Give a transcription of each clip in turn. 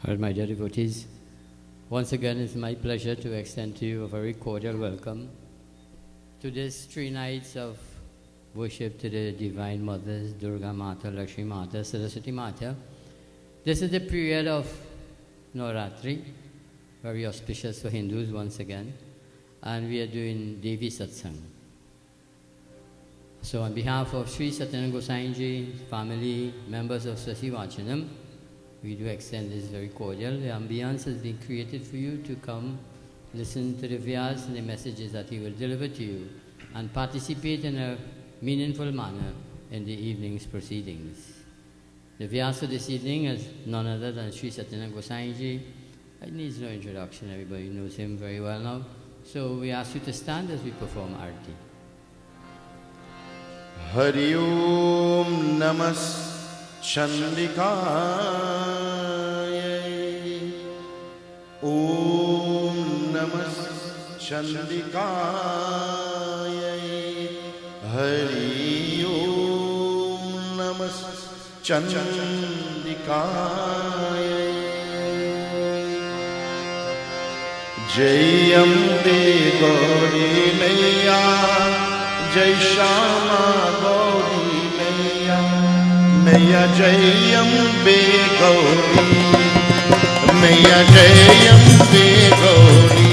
All my dear devotees, once again it's my pleasure to extend to you a very cordial welcome to this 3 nights of worship to the Divine Mothers, Durga Mata, Lakshmi Mata, Saraswati Mata. This is the period of Navraatri, very auspicious for Hindus once again, and we are doing Devi Satsangh. So on behalf of Shri Satyanan Gosein family, members of Swasti Vaachanam, we do extend this very cordial. The ambience has been created for you to come, listen to the Vyas and the messages that he will deliver to you, and participate in a meaningful manner in the evening's proceedings. The Vyas for this evening is none other than Shri Satyanan Gosein. It needs no introduction, everybody knows him very well now. So we ask you to stand as we perform Arti. Hari Om Namas Chandikaya Om Namas Chandikaya Hari Om Namas Chandikaya Jai Ambe Gauri Maiya Jai Shama Gauri Maiya Jai Ambe Gauri Maiya Jai Ambe Gauri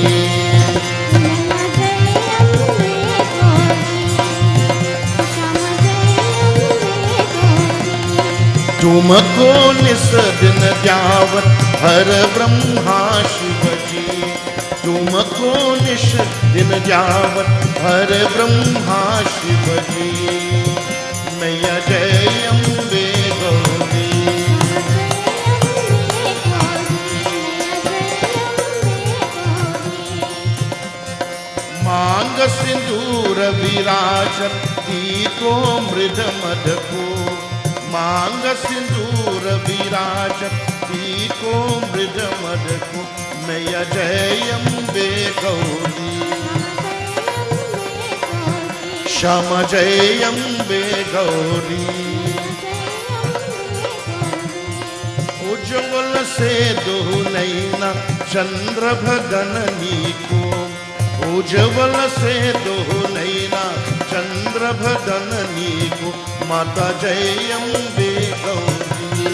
तुमको निस दिन ध्यावत हर ब्रह्मा शिव जी तुमको निस दिन ध्यावत हर ब्रह्मा शिव जी मैया जय अम्बे गौरी मांग सिंदूर विराजत दीपो मृद मद को मांग सिंदूर विराजत दीपो मृद मद को मैया जय अम्बे गौरी श्याम जय अम्बे गौरी उज्ज्वल से दो नैना चंद्र भदननी को उज्ज्वल से दो नैना चंद्र भदननी को माता जय अम्बे गौरी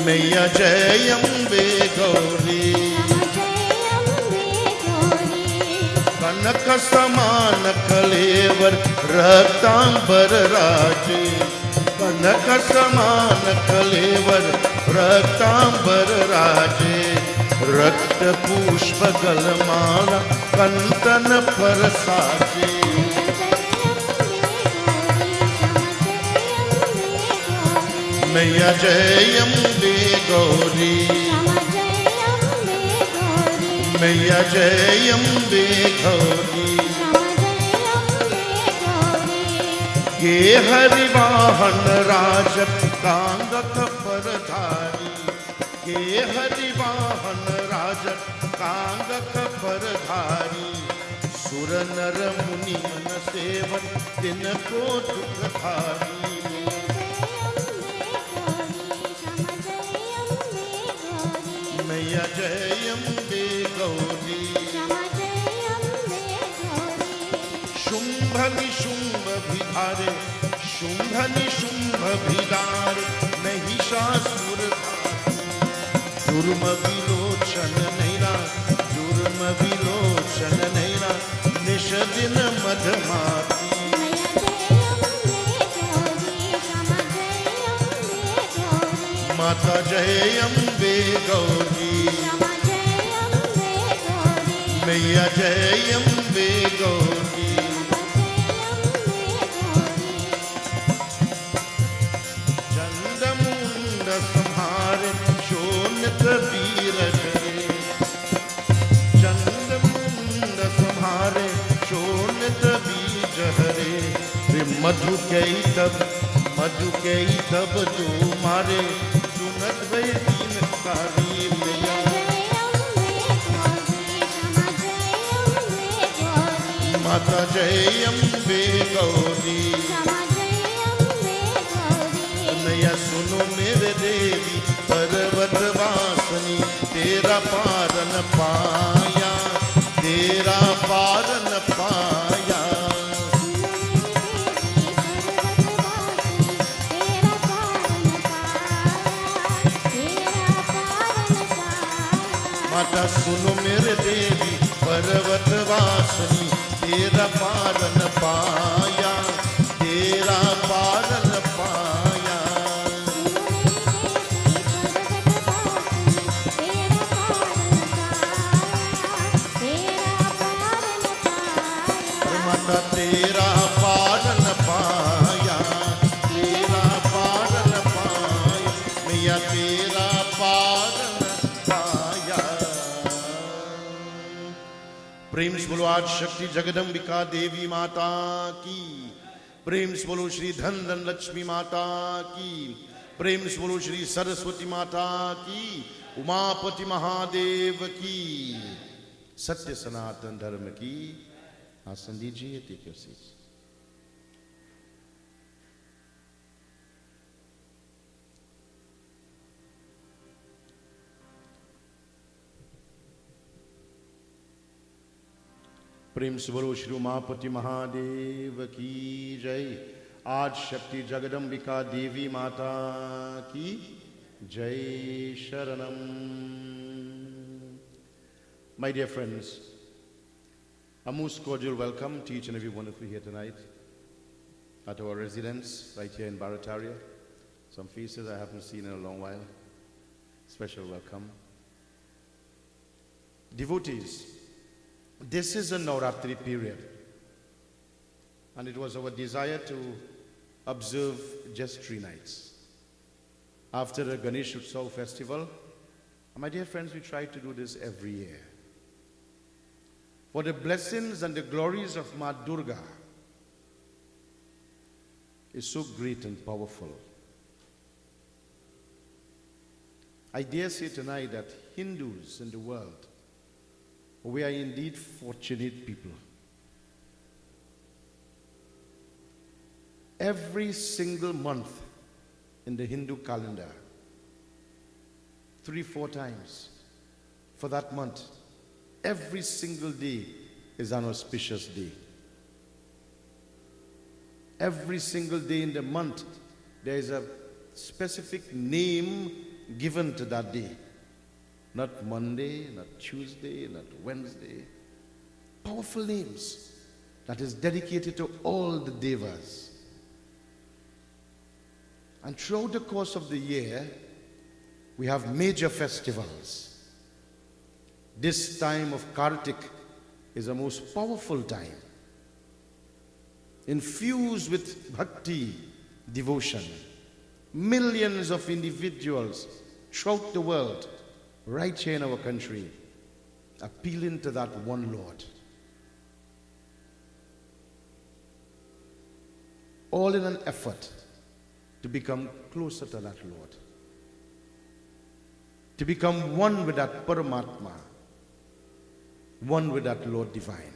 मैया जय अम्बे गौरी कनक समान कलेवर रक्तांबर राजे कनक समान कलेवर रक्तांबर राजे रक्त पुष्प गलमाला कंतन पर साजे मैया जय अम्बे गौरी मैया जय अम्बे गौरी ये हरिवाहन राजत कांगक परधारी ये हरिवाहन राजत कांगक परधारी सुर नर मुनि मन सेवन तिनको दुखधारी मैया जय अम्बे गौरी शुंभ निशुंभ भिधारे शुंभ निशुंभ भिधारे महिषासुर जुर्म विलोचन नैना जुर्म विलोचन नैना निश दिन मधमाती माता जय अम्बे गौरी मैया जय अम्बे गौरी चंदमुंड संहारे शोणित वीर करे चंदमुंड संहारे शोणित बीज हरे मधु के तब जो मारे सुनत भय दीन कारी मैया माता जय अम्बे गौरी मैया सुनो सुनो मेरे देवी पर्वत वासनी तेरा पारन पाया, तेरा पारन पाया। माता सुनो मेरे देवी पर्वत वासनी तेरा पारन पाया, तेरा पारन पाया। माता तेरा पारन पाया, तेरा पारन पाया, मैया तेरा पारन पाया। प्रेम से बोलो आज शक्ति जगदम्बिका देवी माता की, प्रेम से बोलो श्री धन धन लक्ष्मी माता की, प्रेम से बोलो श्री सरस्वती माता की, उमापति महादेव की, सत्य सनातन धर्म की। आसन दीजिए, टेक योर सीट्स। प्रेम से बोलो श्री उमापति महादेव की जय। आज शक्ति जगदम्बिका देवी माता की जय। शरणम। My dear friends, a most cordial welcome to each and every one of you here tonight at our residence right here in Barataria. Some faces I haven't seen in a long while. Special welcome. Devotees, this is a Navraatri period, and it was our desire to observe just 3 nights. After the Ganesh Utsav festival, my dear friends, we try to do this every year. For the blessings and the glories of Ma Durga is so great and powerful. I dare say tonight that Hindus in the world, we are indeed fortunate people. Every single month in the Hindu calendar, 3-4 times for that month, every single day is an auspicious day. Every single day in the month, there is a specific name given to that day. Not Monday, not Tuesday, not Wednesday. Powerful names that is dedicated to all the devas. And throughout the course of the year, we have major festivals. This time of Kartik is a most powerful time, infused with bhakti, devotion. Millions of individuals throughout the world, right here in our country, appealing to that one Lord. All in an effort to become closer to that Lord, to become one with that Paramatma, one with that Lord divine.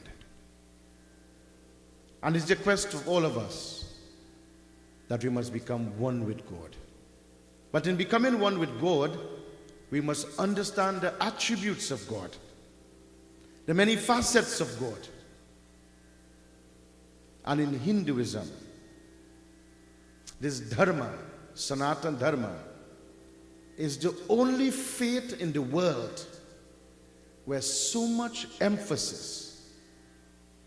And it's the quest of all of us that we must become one with God. But in becoming one with God, we must understand the attributes of God, the many facets of God. And in Hinduism, this dharma, Sanatana Dharma, is the only faith in the world where so much emphasis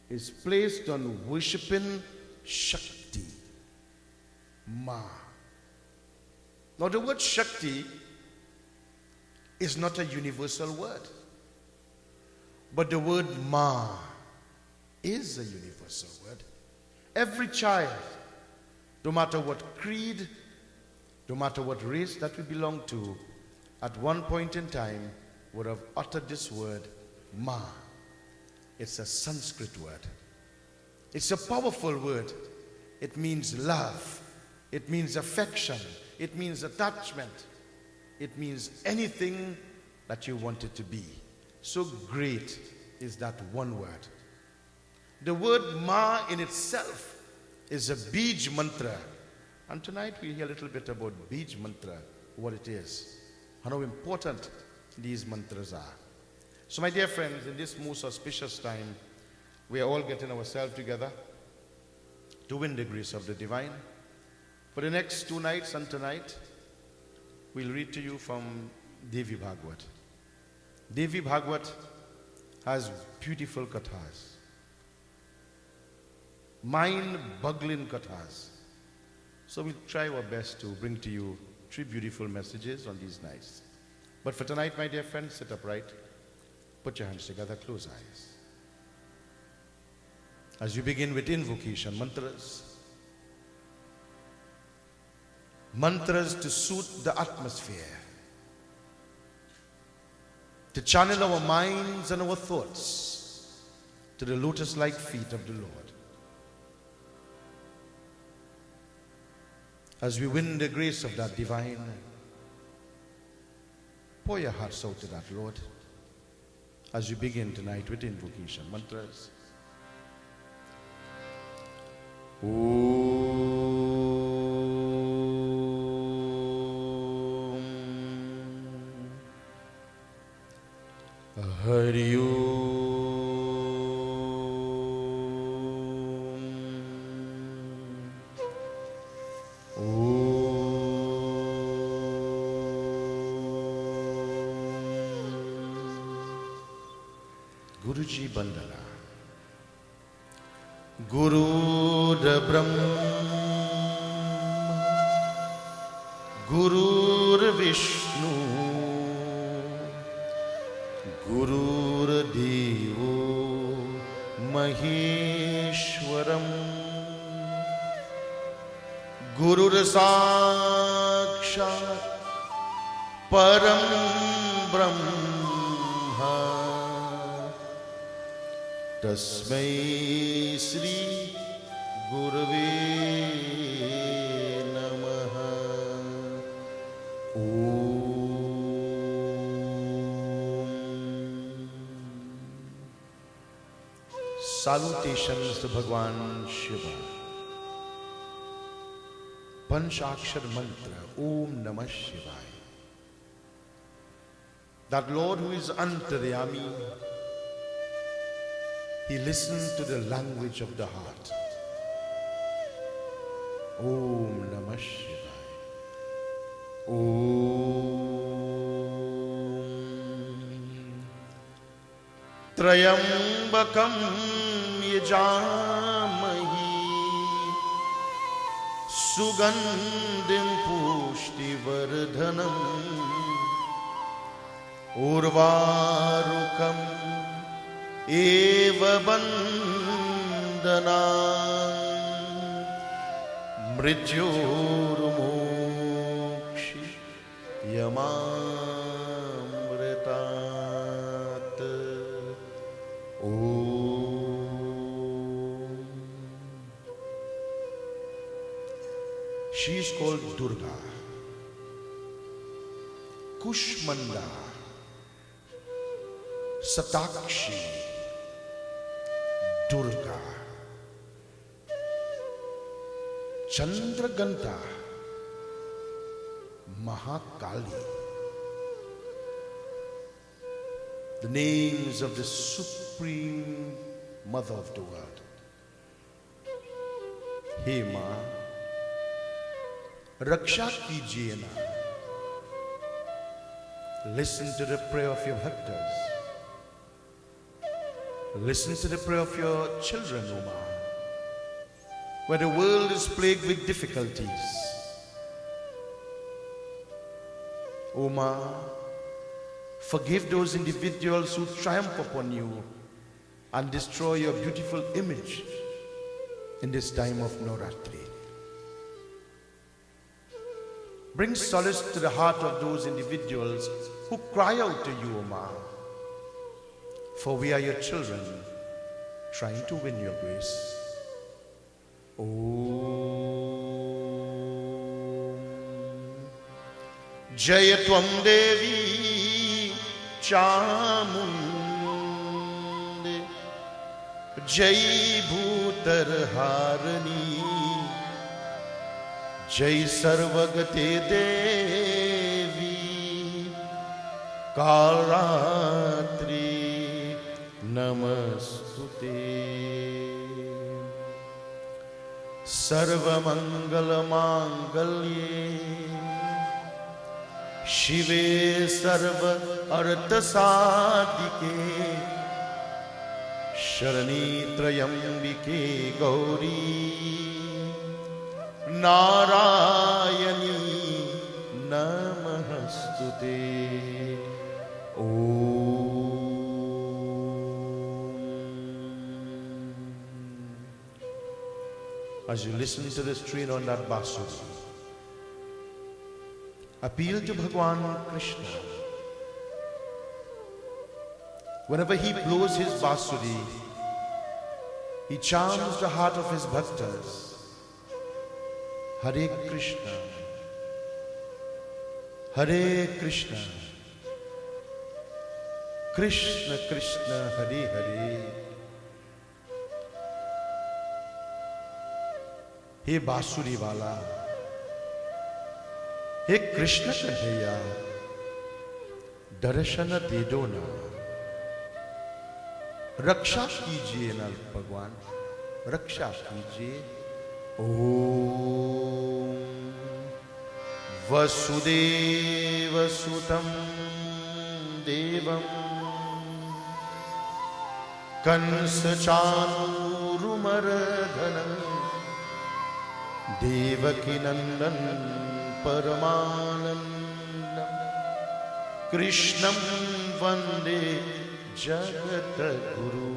is placed on worshipping Shakti, Ma. Now the word Shakti is not a universal word, but the word Ma is a universal word. Every child, no matter what creed, no matter what race that we belong to, at one point in time would have uttered this word, Ma. It's a Sanskrit word. It's a powerful word. It means love. It means affection. It means attachment. It means anything that you want it to be. So great is that one word. The word Ma in itself is a Bij mantra And tonight we'll hear a little bit about Bij Mantra, what it is, and how important these mantras are. So my dear friends, in this most auspicious time, we are all getting ourselves together to win the grace of the divine. For the next 2 nights and tonight, we'll read to you from Devi Bhagwat. Devi Bhagwat has beautiful kathas, mind-boggling kathas. So we'll try our best to bring to you 3 beautiful messages on these nights. But for tonight, my dear friends, sit upright, put your hands together, close eyes. As you begin with invocation, mantras to suit the atmosphere, to channel our minds and our thoughts to the lotus-like feet of the Lord. As we win the grace of that divine, pour your hearts out to that Lord as you begin tonight with invocation. Mantras. Om Hari Om. Guruji Bandana. Gurur Brahma, Gurur Vishnu, Gurur Devo Maheshwaram, Gurur Sakshat Param Brahma, Tasmai Shri Gurave Namaha. Om. Salutations to Bhagwan Shiva. Panchakshar Mantra, Om Namah Shivaya. That Lord who is Antaryami, He listens to the language of the heart. Om Namah Shivaya. Om. Trayambakam yajamahi sugandhim pushtivardhanam urvarukam eva bandana mrityormokshi yamamritat. Om. She is called Durga, Kushmanda, Satakshi, Durga, Chandraganta, Mahakali. The names of the Supreme Mother of the world. Hey Ma, Raksha kijiye na. Listen to the prayer of your bhaktas. Listen to the prayer of your children, O Ma. Where the world is plagued with difficulties, O Ma, forgive those individuals who triumph upon you and destroy your beautiful image in this time of Navraatri. Bring solace to the heart of those individuals who cry out to you, O Ma, for we are your children trying to win your grace. Om. Jaya Tvam Devi Chamunde, Jai Bhutar Harani, जय सर्वगते देवी कालरात्रि नमस्तुते। सर्वमंगल मांगल्ये शिवे सर्व अर्थ साधिके शरणी त्र्यंबिके गौरी नारायणी नमस्तुते। As you listen to this tune on that basuri, appeal to Bhagwan Krishna. Whenever he blows his basuri, he charms the heart of his bhaktas. Hare Krishna, Hare Krishna, Krishna Krishna, Hare Hare. हे बांसुरी वाला, हे कृष्ण कन्हैया, दर्शन दे दो ना, रक्षा कीजिए ना भगवान, रक्षा कीजिए। ओम वसुदेव सुतं देवं कंस चाणूरमर्दनं देवकी नंदन परमानंदं कृष्णं वंदे जगद्गुरु।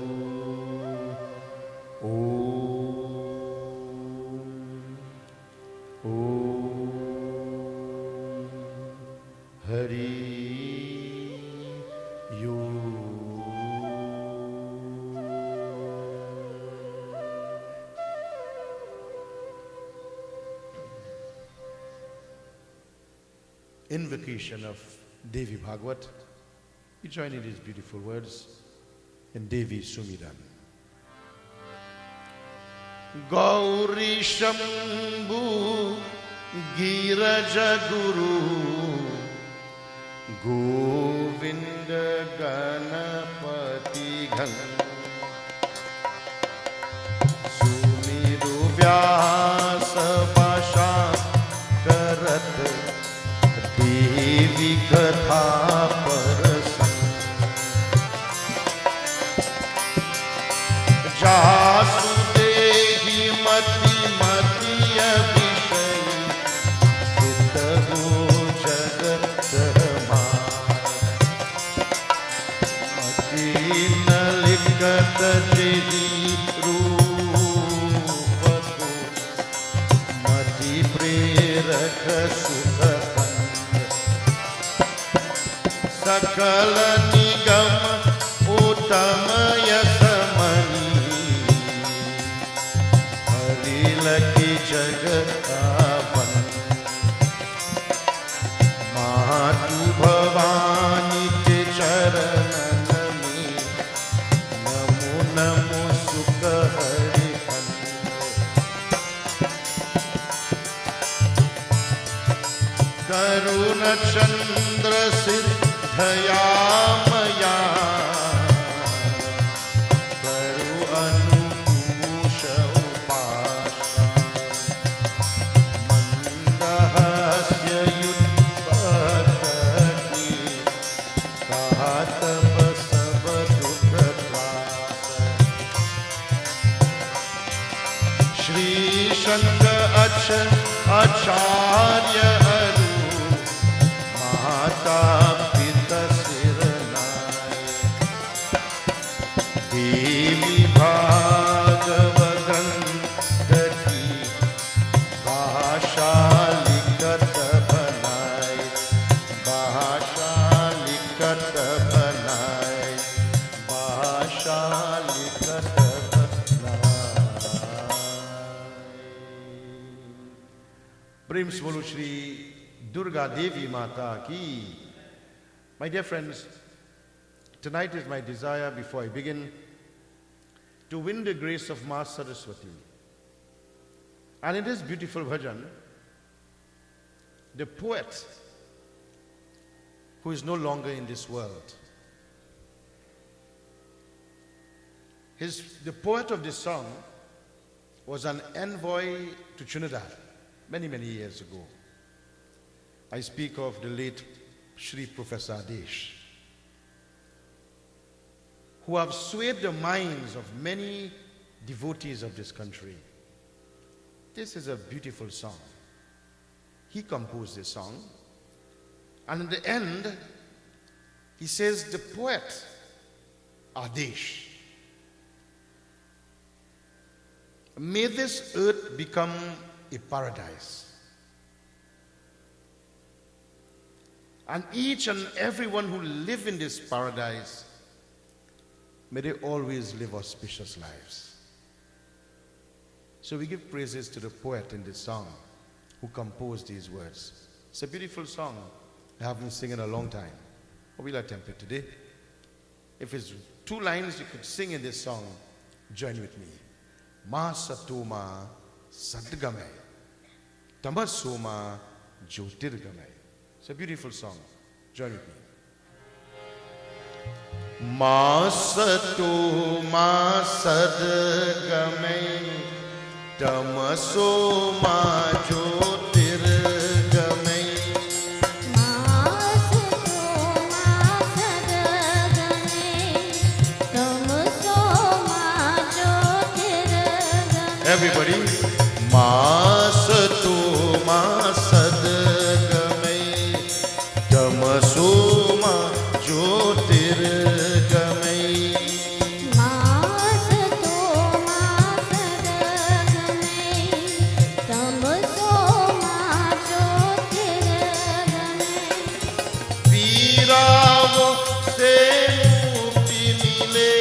हरि यो। Invocation of Devi Bhagavat. You join in these beautiful words in Devi Sumiran. Gauri Shambhu Giraja Guru Govinda Ganapati Ghan Sumiru Vyasa Pasha Karat Devi Katha Parasan Jasudevi Mati Mati Abhishayi Hitahu Jagat Mati Nalikat Devi Rupato Mati Prerak Sukatan Sakala Nigam Utama Yasamani Harilaki Jagatavan Matu Bhavani Ke Charanami Namo Namo Sukha Hari Karuna Chandra Siddhaya Maya Karu Anukusha Upasha Mandahasya Yudbhatati Kahatava Sabadukhatrasa Shri Shanga Acharya Aru Mata Pita Siranai Devi Bhagavagan Dati Bhasha Likat Bhanai Bhasha Likat Bhanai Bhasha Likat Bhanai। Prem Smolu Shri Durga Devi Mata Ki. My dear friends, tonight is my desire before I begin to win the grace of Ma Saraswati. And in this beautiful bhajan, the poet who is no longer in this world. The poet of this song was an envoy to Trinidad many, many years ago. I speak of the late Shri Professor Adesh, who have swayed the minds of many devotees of this country. This is a beautiful song. He composed this song, and in the end, he says, the poet Adesh, may this earth become a paradise. And each and everyone who live in this paradise, may they always live auspicious lives. So we give praises to the poet in this song who composed these words. It's a beautiful song. I haven't sung in a long time. But we'll attempt it today. If it's 2 lines you could sing in this song, join with me. Ma satoma sadgamay, tamasoma jyotirgamay. It's a beautiful song. Join with me. Ma satoma sadgamay, tamasoma jyotirgamay. Ma satoma sadgamay, tamasoma jyotirgamay. Everybody. Masatoma sadgamay, tamasoma jyotirgamay. Masatoma sadgamay, tamasoma jyotirgamay. Viravo se mukti mile,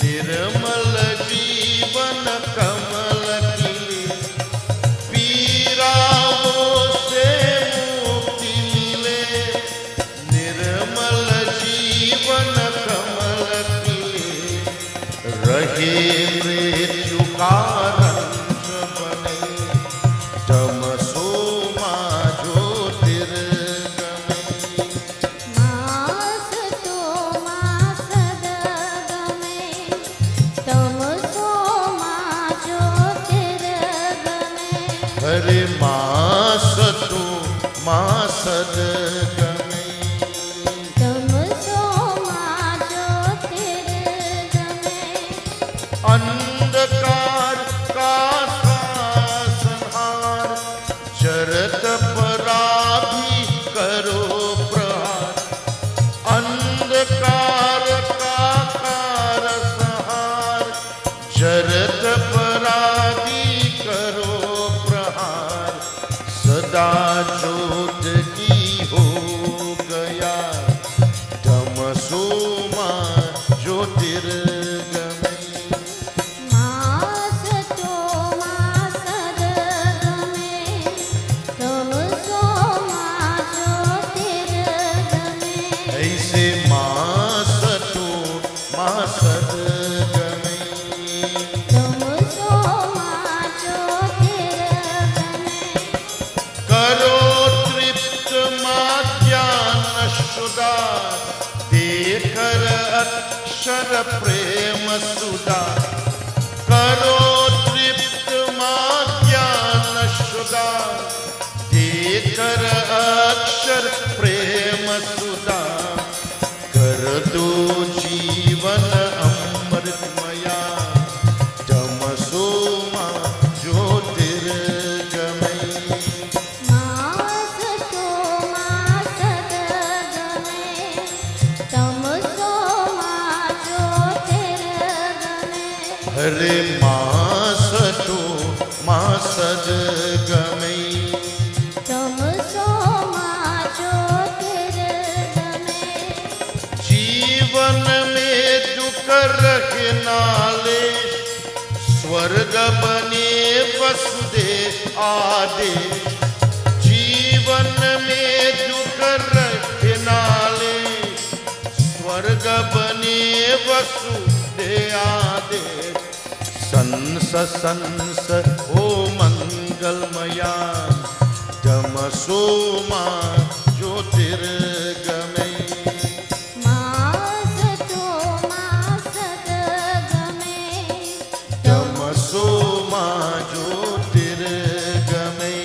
nirmal jeevan kamal kile. Viravo se mukti mile, nirmal jeevan kamal kile. Rahe mrityu karanj bane, tamasoma jyotirgamay. Masatoma sadgamay, tamasoma jyotirgamay. Hare masato masadgamay, Tamasoma jyotirgamay. अंधकार का संहार, जरत पराभी करो प्रहार. अंधकार का संहार, जरत पराभी करो प्रहार. सदा ज्योत की हो गया, तमसोमा ज्योतिर्गमय. Masatoma sadgamay, tamasoma jyotirgamay. ऐसे मासतो मासदगमय. Tamasoma jyotirgamay. करो तृप्त मां ज्ञान सुधा, देकर अक्षर प्रेम सुधा. करो तृप्त मां ज्ञान सुधा, देकर अक्षर प्रेम सुधा. कर दो जीवन अमृतमया, तमसोमा ज्योतिर्गमय. Masatoma sadgamay, tamasoma jyotirgamay. हरे मासतो मासदगमय. Tamasoma jyotirgamay. जीवन में दुख रहे नालेश, स्वर्ग बने वसुदेव आदेश. जीवन में दुख रहे नालेश, स्वर्ग बने वसुदेव आदेश. संस संस हो मंगलमया, तमस Soma Jyotirgamay. Masato Masatgamay. Tamasoma Jyotirgamay.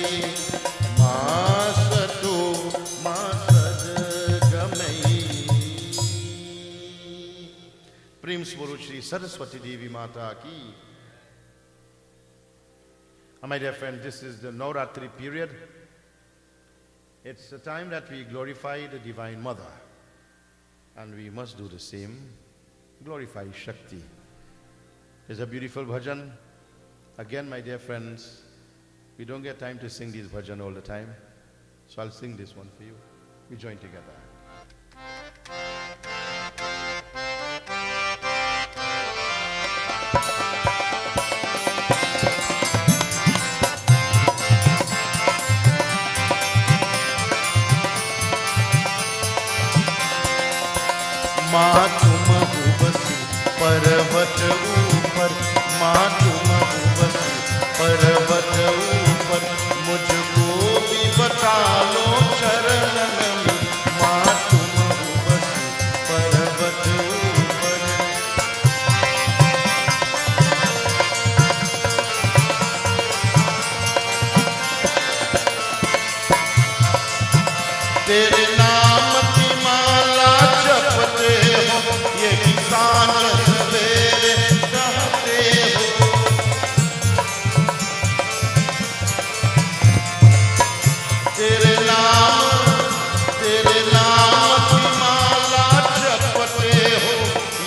Masato Masadgamay. Prem Swarup Shri Saraswati Devi Mata ki. My dear friend, this is the Navraatri period. It's the time that we glorify the Divine Mother. And we must do the same. Glorify Shakti. It's a beautiful bhajan. Again, my dear friends, we don't get time to sing these bhajan all the time. So I'll sing this one for you. We join together. माँ तुम हो बसी पर्वत ऊपर, माँ तुम हो बसी पर्वत ऊपर, मुझको भी बता लो चरणन में, माँ तुम हो बसी पर्वत ऊपर। तेरे नाम की माला जपते हो, यही सांझ सवेरे कहते हो। तेरे नाम की माला जपते हो,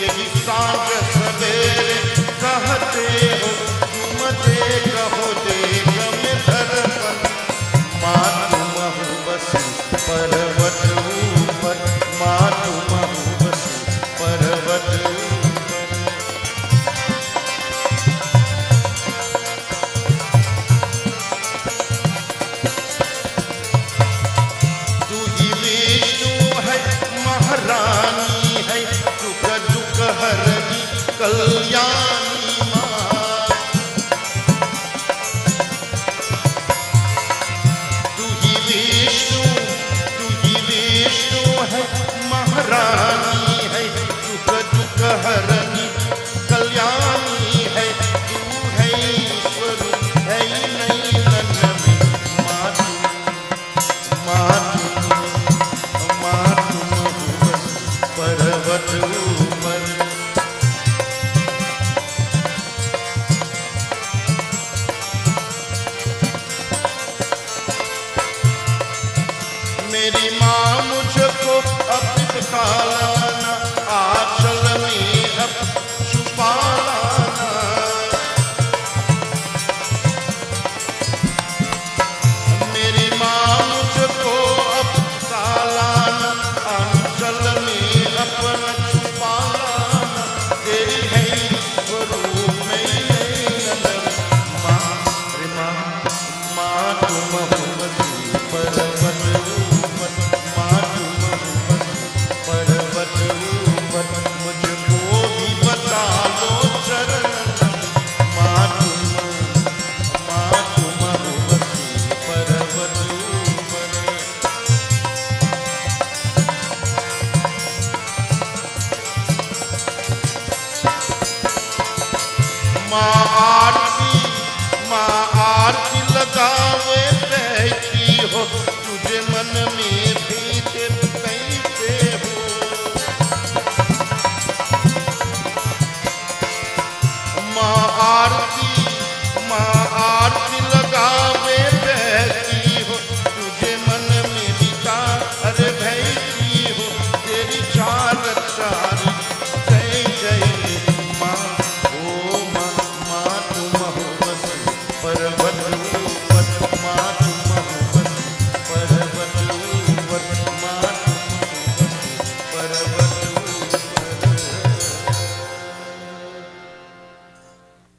यही सांझ सवेरे कहते हो। तुम देख हो देख में धड़कन, माँ तुम हो बसी पर्वत ऊपर, माँ तुम हो बसी पर्वत ऊपर। तू ही विष्णु है महारानी है, दुख दुख हरनी कल्याणी माँ। तू ही विष्णु है महारानी है, दुख दुख हरनी कल्याणी है। तू है स्वरूप है नैनन में, माँ तुम हो बसी पर्वत ऊपर। मेरी माँ मुझको अब दिखा लाना, आंचल में अब छुपा लाना। मेरी माँ मुझको अब दिखा लाना, आंचल में अपना छुपा लाना। तेरी है स्वरूप में नैनन, माँ रे माँ, माँ तुम हो बसी पर्वत ऊपर, माँ तुम हो बसी पर्वत ऊपर, मुझको भी बता लो चरणन, माँ तुम हो बसी पर्वत ऊपर। माँ आरती लगावे बैठी हो, तुझे मन में भीते कहते हो। माँ आरती लगावे बैठी हो, तुझे मन में भीता अरे बैठी हो। तेरी चार चार जय जय माँ, ओ माँ, माँ तुम हो बसी पर्वत ऊपर, माँ तुम हो बसी पर्वत ऊपर, माँ तुम हो बसी पर्वत ऊपर।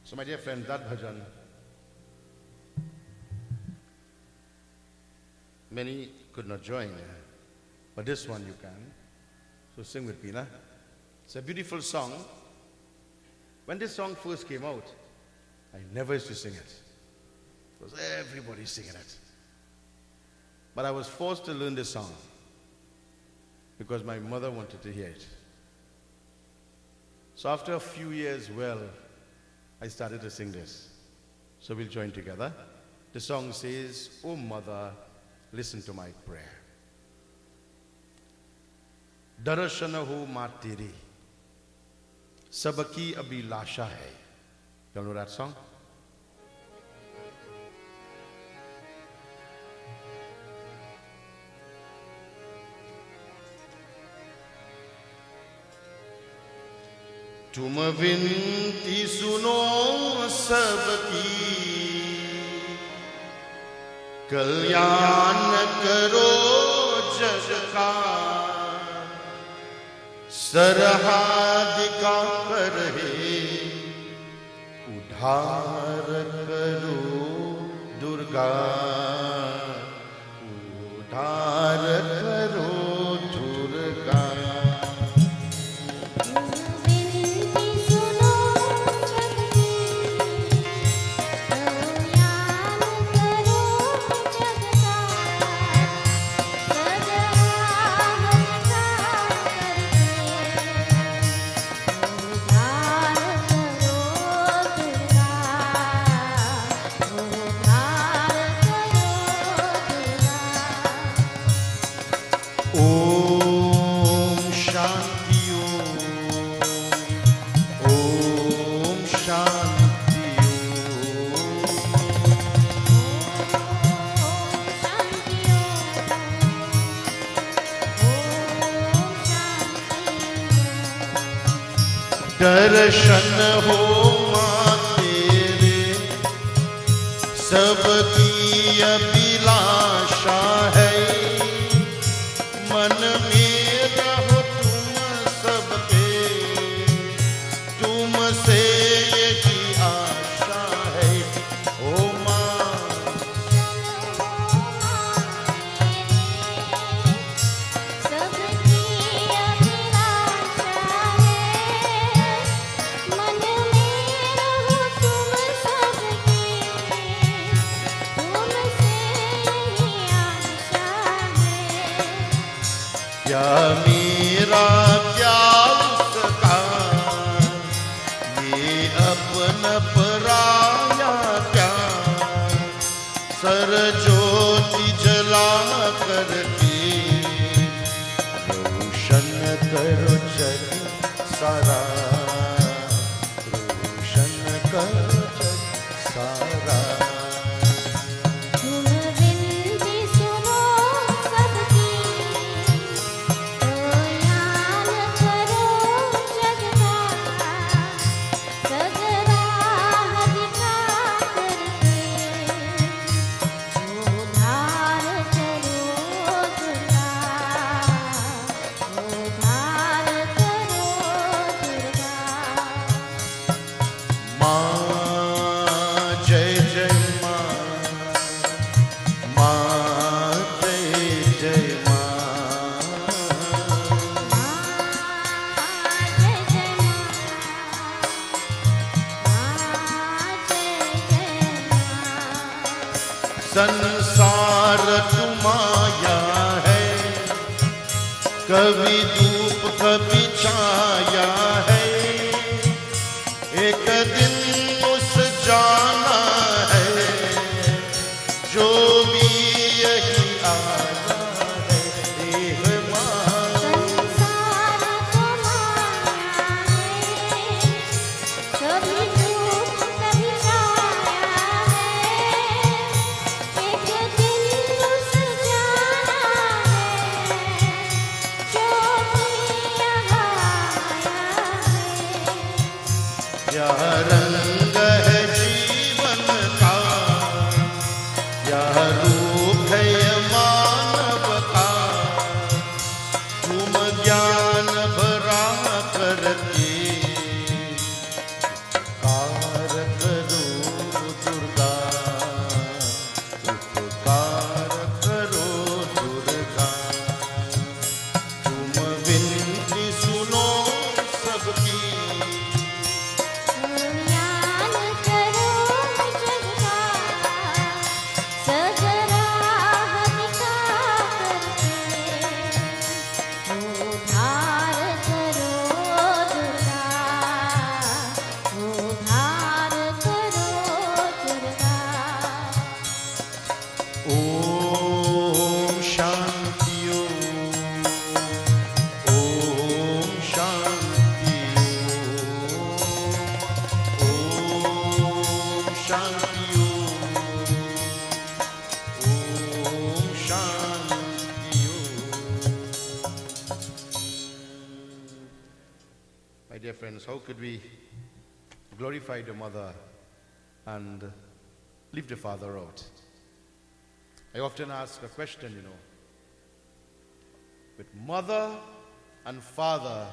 So my dear friend, that bhajan, many could not join, but this one you can. So sing with me, na? It's a beautiful song. When this song first came out, I never used to sing it. Because everybody singing it. But I was forced to learn this song because my mother wanted to hear it. So after a few years, I started to sing this. So we'll join together. The song says, "Oh Mother, listen to my prayer. दर्शन हो माँ तेरी, सबकी अभिलाषा है." You know that song? तुम विनती सुनो सबकी, कल्याण करो जग का, सरहादिका करहे, उद्धार करो दुर्गा, उद्धार करो दुर्गा। दर्शन हो माँ तेरे, सबकी अभिलाषा है, मन में रहो तुम सबके, तुमसे यही आशा है। ओ माँ क्या मेरा क्या उसका, ये अपना पराया क्या, सर ज्योति जला करके, रोशन करो जग सारा, रोशन करो जग सारा। संसार तुम्हारा है, कभी धूप कभी छाया है, एक दिन उस जाना है, जो भी यही आना है। देह माँ संसार तुम्हारा है, कभी धूप कभी छाया है, एक दिन उस जाना है, जो भी यहाँ dear friends, how could we glorify the mother and leave the father out? I often ask a question, with mother and father,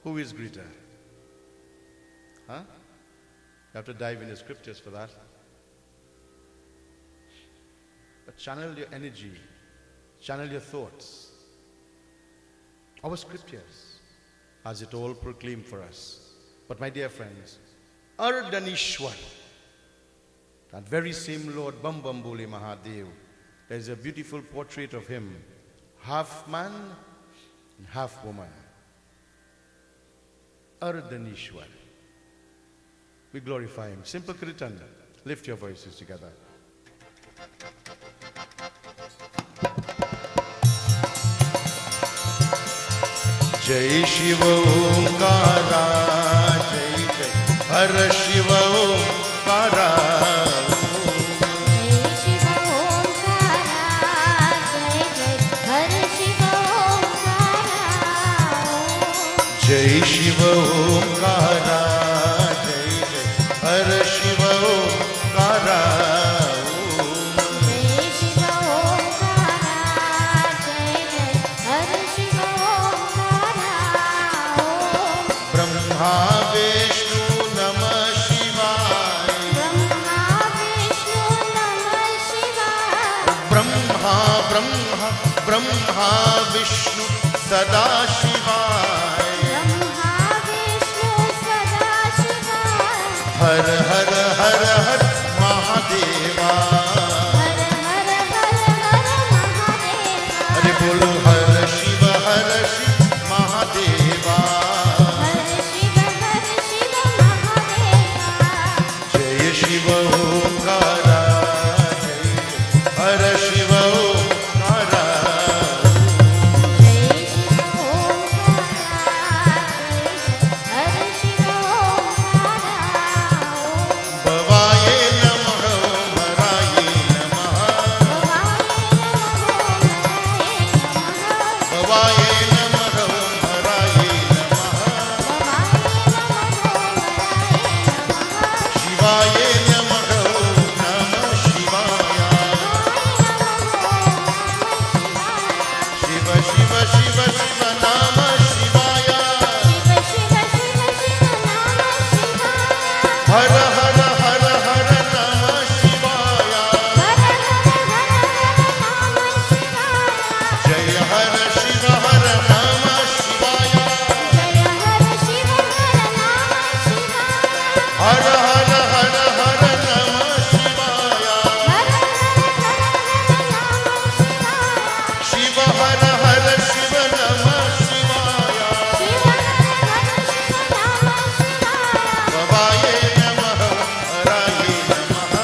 who is greater? Huh? You have to dive in the scriptures for that. But channel your energy, channel your thoughts. Our scriptures, as it all proclaim for us. But my dear friends, Ardhanishwar, that very same Lord Bambambuli Mahadev, there's a beautiful portrait of him, half man and half woman. Ardhanishwar. We glorify him. Simple Kirtan. Lift your voices together. Jai Shiva Omkara, Jai Jai Har Shiva Omkara. Jai Shiva Omkara, Jai Jai Har Shiva Omkara. Jai Shiva Omkara, Jai Jai Har Shiva Omkara. Brahma Vishnu Namah Shivaya. Brahma Vishnu Sada Shivaya. Har Har Har Har Mahadeva. Hare Bolo Har Shiva Mahadeva. Jai Shiva Omkara, Jai Har Shiva Omkara. Bhavaye Namah Haraye Namah. Bhavaye Namah Haraye Namah. Shivaye Namah Namah Shivaya. Shiva Shiva Shiva Shiva Namah Shivaya. Har Har Har Har Namah Shivaya. Jai Har Shiva Har Namah Shivaya. Har Har Har Har Namah Shivaya. Shiva Har Har Shiva Namah Shivaya. Bhavaye Namah Haraye Namah.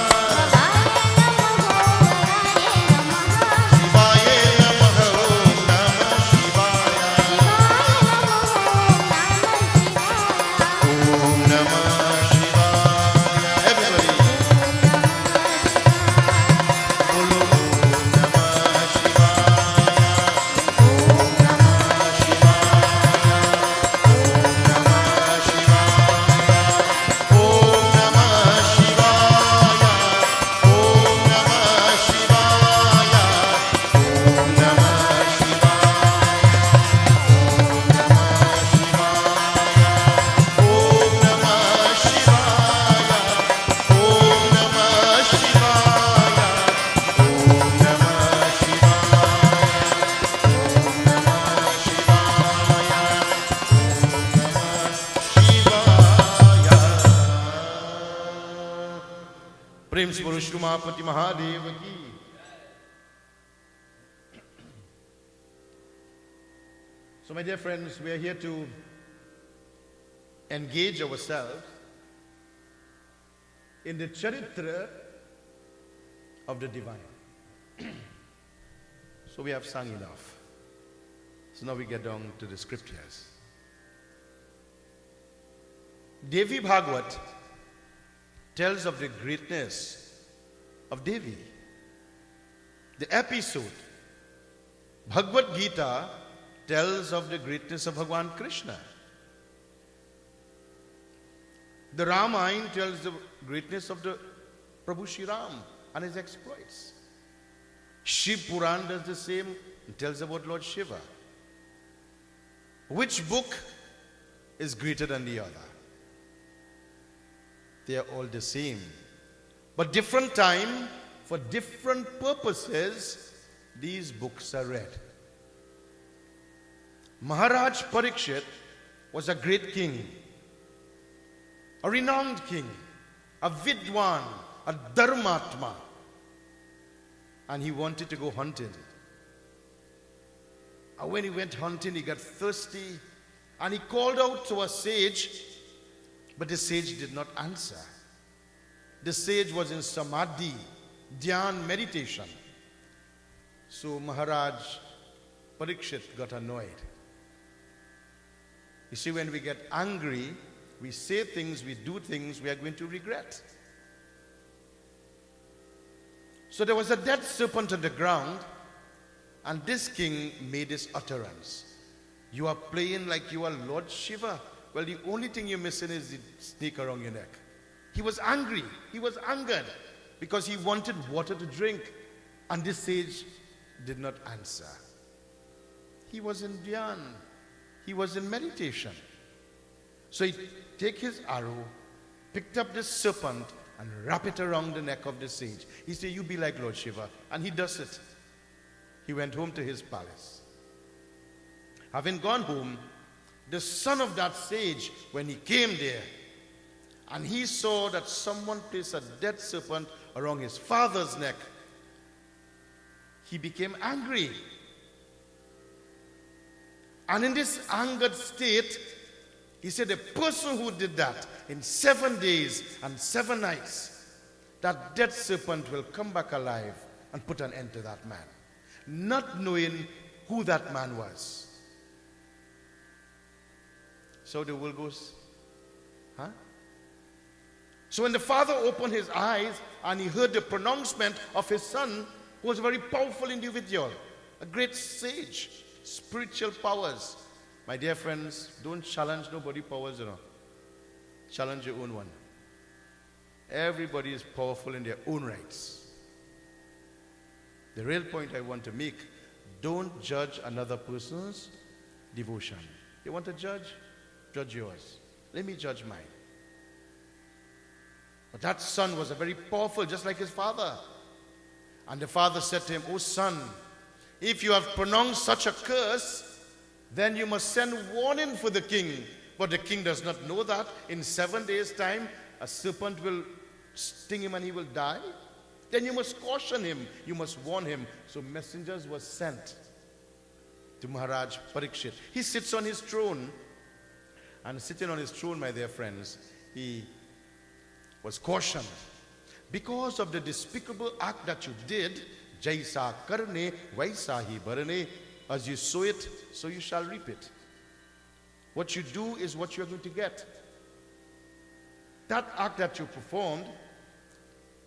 Shivaye Namah Namah Shivaya. Om Namah Shivaya. Everybody. Bolo Om Namah Shivaya. Om Namah Shivaya. Om Namah Shivaya. Om Namah Shivaya. Om Namah Shivaya. Om Namah प्रेम से बोलो श्री उमापति महादेव की। So my dear friends, we are here to engage ourselves in the charitra of the divine. So we have sung enough. So now we get down to the scriptures. Devi Bhagwat tells of the greatness of Devi. The episode, Bhagavad Gita, tells of the greatness of Bhagwan Krishna. The Ramayana tells the greatness of the Prabhu Shri Ram and his exploits. Shiv Puran does the same and tells about Lord Shiva. Which book is greater than the other? They are all the same. But different time, for different purposes, these books are read. Maharaj Parikshit was a great king, a renowned king, a vidwan, a dharmatma, and he wanted to go hunting. And when he went hunting, he got thirsty, and he called out to a sage, but the sage did not answer. The sage was in samadhi, dhyan, meditation. So Maharaj Parikshit got annoyed. You see, when we get angry, we say things, we do things we are going to regret. So there was a dead serpent on the ground, and this king made this utterance. You are playing like you are Lord Shiva. Well, the only thing you're missing is the snake around your neck. He was angry. He was angered because he wanted water to drink, and this sage did not answer. He was in dhyan. He was in meditation. So he took his arrow, picked up this serpent, and wrap it around the neck of the sage. He said, you be like Lord Shiva. And he does it. He went home to his palace. Having gone home, the son of that sage, when he came there, and he saw that someone placed a dead serpent around his father's neck, he became angry. And in this angered state, he said, the person who did that in 7 days and 7 nights, that dead serpent will come back alive and put an end to that man, not knowing who that man was. So the world goes, huh? So when the father opened his eyes and he heard the pronouncement of his son, who was a very powerful individual, a great sage, spiritual powers. My dear friends, don't challenge nobody's powers, Challenge your own one. Everybody is powerful in their own rights. The real point I want to make, don't judge another person's devotion. You want to judge? Judge yours. Let me judge mine. But that son was a very powerful, just like his father. And the father said to him, "Oh son, if you have pronounced such a curse, then you must send warning for the king." But the king does not know that in 7 days' time, a serpent will sting him and he will die. Then you must caution him, you must warn him. So messengers were sent to Maharaj Parikshit. He sits on his throne. And sitting on his throne, my dear friends, he was cautioned. Because of the despicable act that you did, Jaisa karne, vaisa hi bharane, as you sow it, so you shall reap it. What you do is what you're going to get. That act that you performed,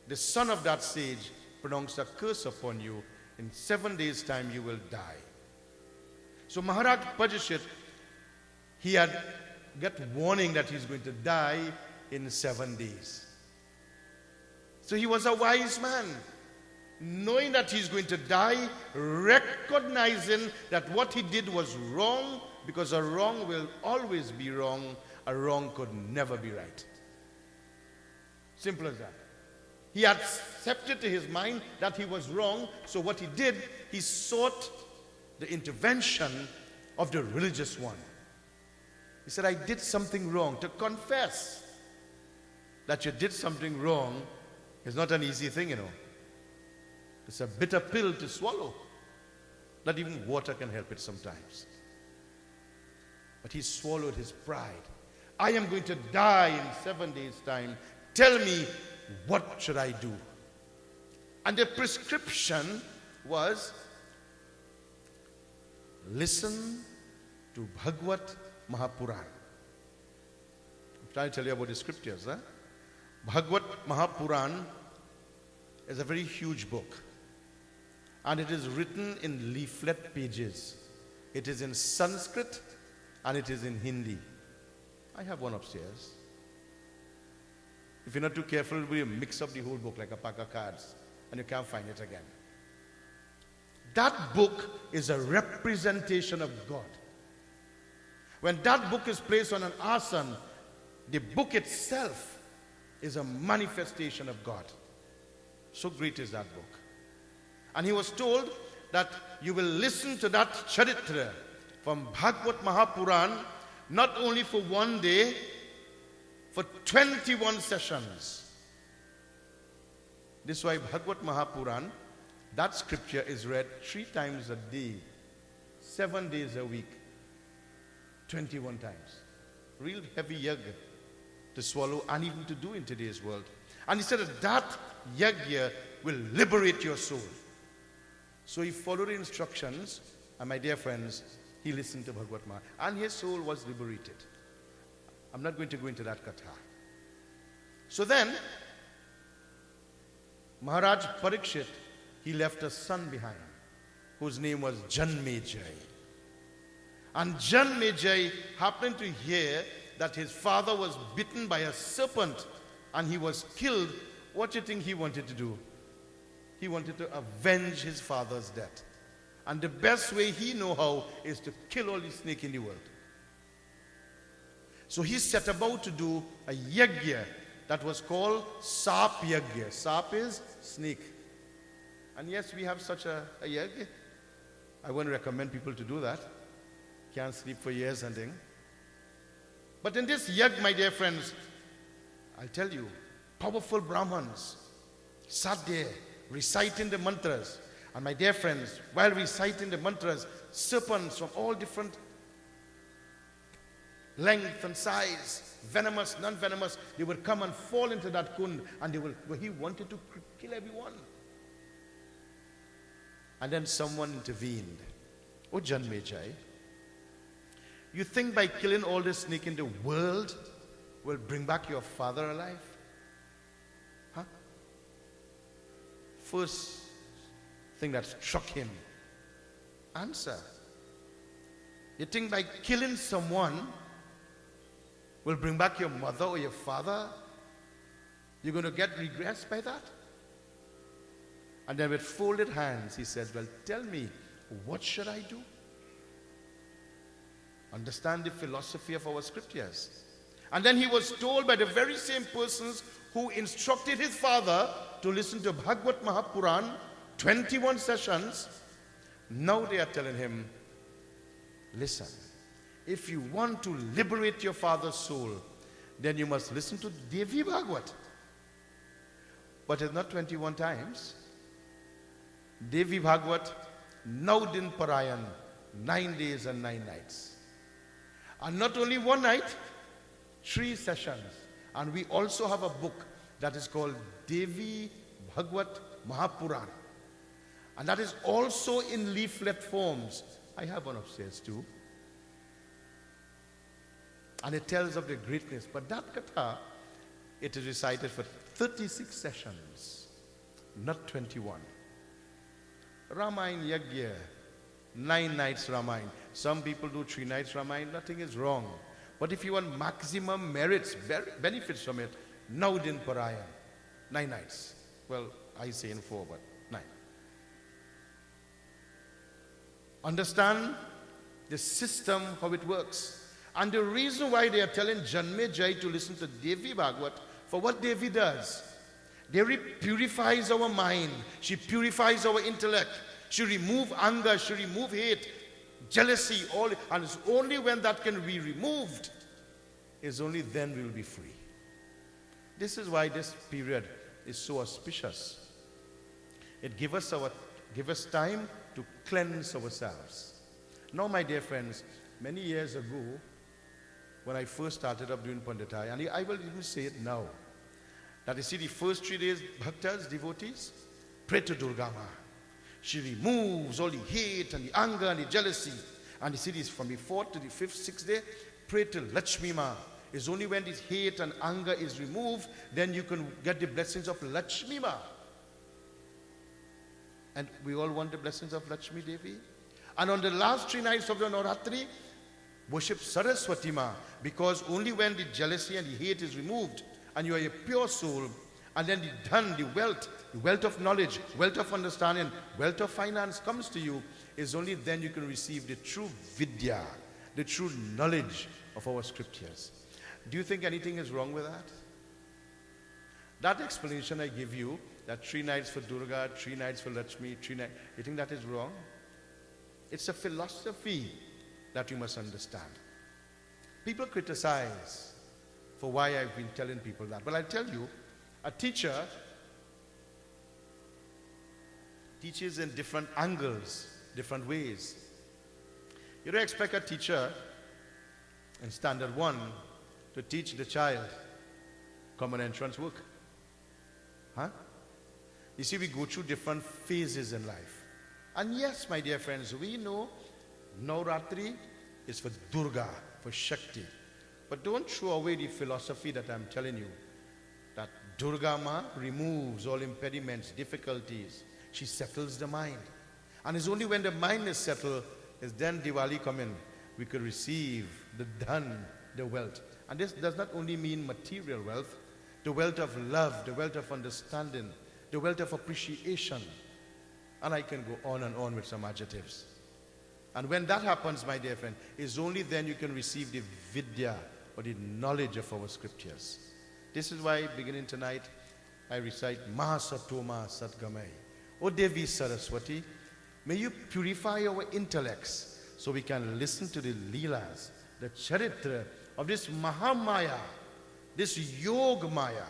the son of that sage pronounced a curse upon you. In 7 days' time, you will die. So Maharaj Parikshit, he had got warning that he's going to die in 7 days. So he was a wise man, knowing that he's going to die, recognizing that what he did was wrong, because a wrong will always be wrong. A wrong could never be right. Simple as that. He had accepted to his mind that he was wrong, so what he did, he sought the intervention of the religious one. He said, I did something wrong. To confess that you did something wrong is not an easy thing, It's a bitter pill to swallow. Not even water can help it sometimes. But he swallowed his pride. I am going to die in 7 days' time. Tell me, what should I do? And the prescription was, listen to Bhagavad Mahapuran. I'm trying to tell you about the scriptures. Bhagavad Mahapuran is a very huge book. And it is written in leaflet pages. It is in Sanskrit and it is in Hindi. I have one upstairs. If you're not too careful, you mix up the whole book like a pack of cards and you can't find it again. That book is a representation of God. When that book is placed on an asan, the book itself is a manifestation of God. So great is that book. And he was told that you will listen to that charitra from Bhagavad Mahapuran not only for one day, for 21 sessions. This is why Bhagavad Mahapuran, that scripture is read 3 times a day, 7 days a week, 21 times. Real heavy yagya to swallow and even to do in today's world. And he said that yagya will liberate your soul. So he followed the instructions, and my dear friends, he listened to Bhagavad Maha, and his soul was liberated. I'm not going to go into that katha. So then, Maharaj Parikshit, he left a son behind, whose name was Janmejai. And Janmejai happened to hear that his father was bitten by a serpent and he was killed. What do you think he wanted to do? He wanted to avenge his father's death. And the best way he know how is to kill all the snake in the world. So he set about to do a yagya that was called Sap Yagya. Sap is snake. And yes, we have such a yagya. I wouldn't recommend people to do that. Can't sleep for years and things. But in this yagya, my dear friends, I'll tell you, powerful Brahmins sat there reciting the mantras. And my dear friends, while reciting the mantras, serpents from all different length and size, venomous, non-venomous, they would come and fall into that kund, and he wanted to kill everyone. And then someone intervened. Oh, Janmejai, you think by killing all the snake in the world will bring back your father alive? Huh? First thing that struck him, answer. You think by killing someone will bring back your mother or your father? You're going to get regrets by that? And then with folded hands, he says, well, tell me, what should I do? Understand the philosophy of our scriptures. And then he was told by the very same persons who instructed his father to listen to Bhagavad Mahapuran, 21 sessions. Now they are telling him, listen, if you want to liberate your father's soul, then you must listen to Devi Bhagavad. But it's not 21 times. Devi Bhagavad, Naudin Parayan, 9 days and 9 nights. And not only one night, 3 sessions. And we also have a book that is called Devi Bhagavad Mahapuran. And that is also in leaflet forms. I have one upstairs too. And it tells of the greatness. But that katha, it is recited for 36 sessions, not 21. Ramayana Yagya, 9 nights Ramayana. Some people do 3 nights Ramayana, nothing is wrong. But if you want maximum merits, benefits from it, Naudin Parayan, 9 nights. Well, I say in 4, but 9. Understand the system, how it works. And the reason why they are telling Janmejai to listen to Devi Bhagavad, for what Devi does, Devi purifies our mind. She purifies our intellect. She removes anger. She removes hate, jealousy, all. And it's only when that can be removed, is only then we will be free. This is why this period is so auspicious. It gives us time to cleanse ourselves. Now, my dear friends, many years ago, when I first started up doing Panditai, and I will even say it now, that you see the first 3 days, bhaktas, devotees, pray to Durga Ma. She removes all the hate and the anger and the jealousy. And you see this from the 4th to the 5th, 6th day, pray to Lakshmi Ma. It's only when this hate and anger is removed, then you can get the blessings of Lakshmi Ma. And we all want the blessings of Lakshmi Devi. And on the last 3 nights of the Navraatri, worship Saraswati Ma, because only when the jealousy and the hate is removed and you are a pure soul, and then the wealth of knowledge, wealth of understanding, wealth of finance comes to you, is only then you can receive the true vidya, the true knowledge of our scriptures. Do you think anything is wrong with that? That explanation I give you, that 3 nights for Durga, 3 nights for Lakshmi, 3 nights, you think that is wrong? It's a philosophy that you must understand. People criticize for why I've been telling people that. But I'll tell you, a teacher teaches in different angles, different ways. You don't expect a teacher in standard 1 to teach the child common entrance work. Huh? You see, we go through different phases in life. And yes, my dear friends, we know Navraatri is for Durga, for Shakti. But don't throw away the philosophy that I'm telling you, that Durga Ma removes all impediments, difficulties. She settles the mind. And it's only when the mind is settled, is then Diwali come in, we could receive the dhan, the wealth. And this does not only mean material wealth, the wealth of love, the wealth of understanding, the wealth of appreciation. And I can go on and on with some adjectives. And when that happens, my dear friend, it's only then you can receive the vidya, or the knowledge of our scriptures. This is why, beginning tonight, I recite Mahasatoma Satgamay. O Devi Saraswati, may you purify our intellects so we can listen to the Leelas, the Charitra of this Mahamaya, this Yog Maya,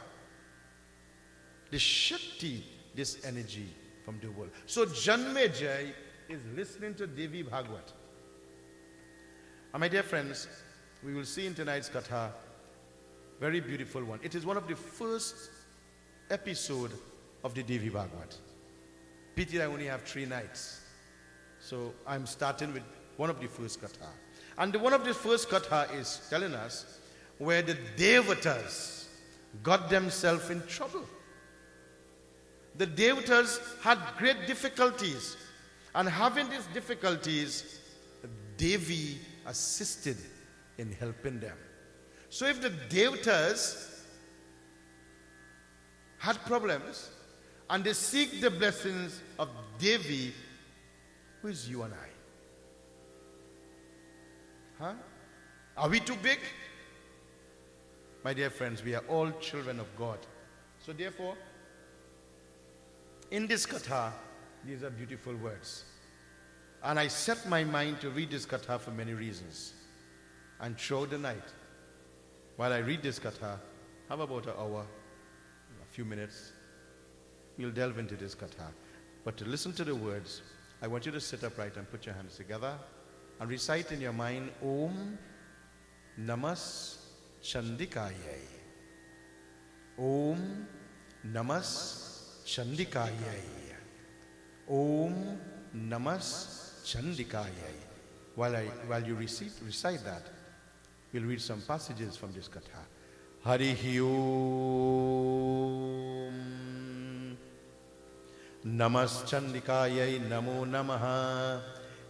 this Shakti, this energy from the world. So Janmejay is listening to Devi Bhagwat. And my dear friends, we will see in tonight's Katha, very beautiful one. It is one of the first episode of the Devi Bhagwat. Pity I only have 3 nights. So I'm starting with one of the first Katha. And one of the first Katha is telling us where the Devatas got themselves in trouble. The Devatas had great difficulties. And having these difficulties, Devi assisted in helping them. So if the Devatas had problems and they seek the blessings of Devi, who is you and I? Huh? Are we too big? My dear friends, we are all children of God. So therefore, in this Katha, these are beautiful words. And I set my mind to read this Katha for many reasons. And throughout the night, while I read this Katha, have about an hour, a few minutes, we'll delve into this Katha. But to listen to the words, I want you to sit upright and put your hands together and recite in your mind, Om Namas Chandikayai. Om Namas Chandikayai. Om Namas Chandikayai. While you recite that, we'll read some passages from this Katha. Harihi Om Namas Chandikayai Namo Namaha.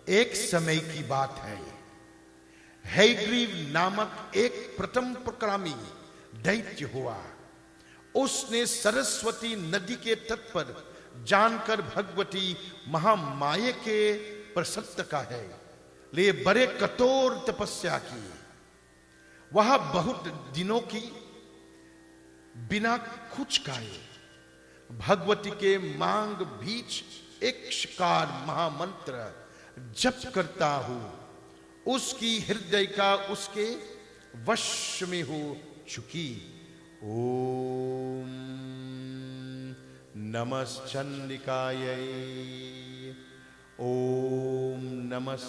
एक समय की बात है, हैग्रीव नामक एक प्रथम प्रकामी दैत्य हुआ। उसने सरस्वती नदी के तट पर जानकर भगवती महामाये के प्रसन्न है ले बड़े कठोर तपस्या की। वह बहुत दिनों की बिना कुछ खाए भगवती के मांग बीच एक शिकार महामंत्र जप करता हूं, उसकी हृदय का उसके वश में हो चुकी। ओम नमः चंडिकायै। ओम नमः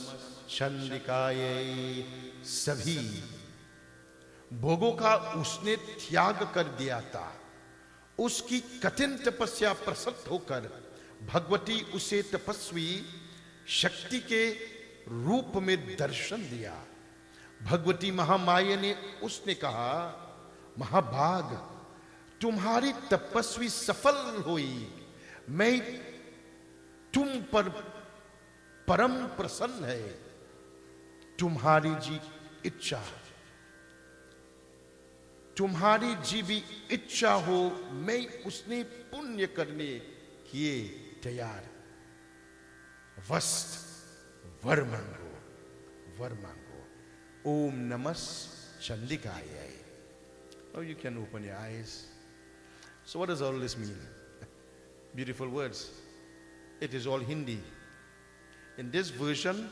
चंडिकायै। सभी भोगों का उसने त्याग कर दिया था। उसकी कठिन तपस्या प्रसन्न होकर भगवती उसे तपस्वी शक्ति के रूप में दर्शन दिया। भगवती महामाया ने उसने कहा, महाभाग, तुम्हारी तपस्वी सफल हुई। मैं तुम पर परम प्रसन्न है। तुम्हारी जी इच्छा तुम्हारी जीवी इच्छा हो मैं उसने पुण्य करने किए तैयार वस्त वर मांगो ओम नमः चंडिकाय. Now you can open your eyes. So what does all this mean? Beautiful words. It is all Hindi. In this version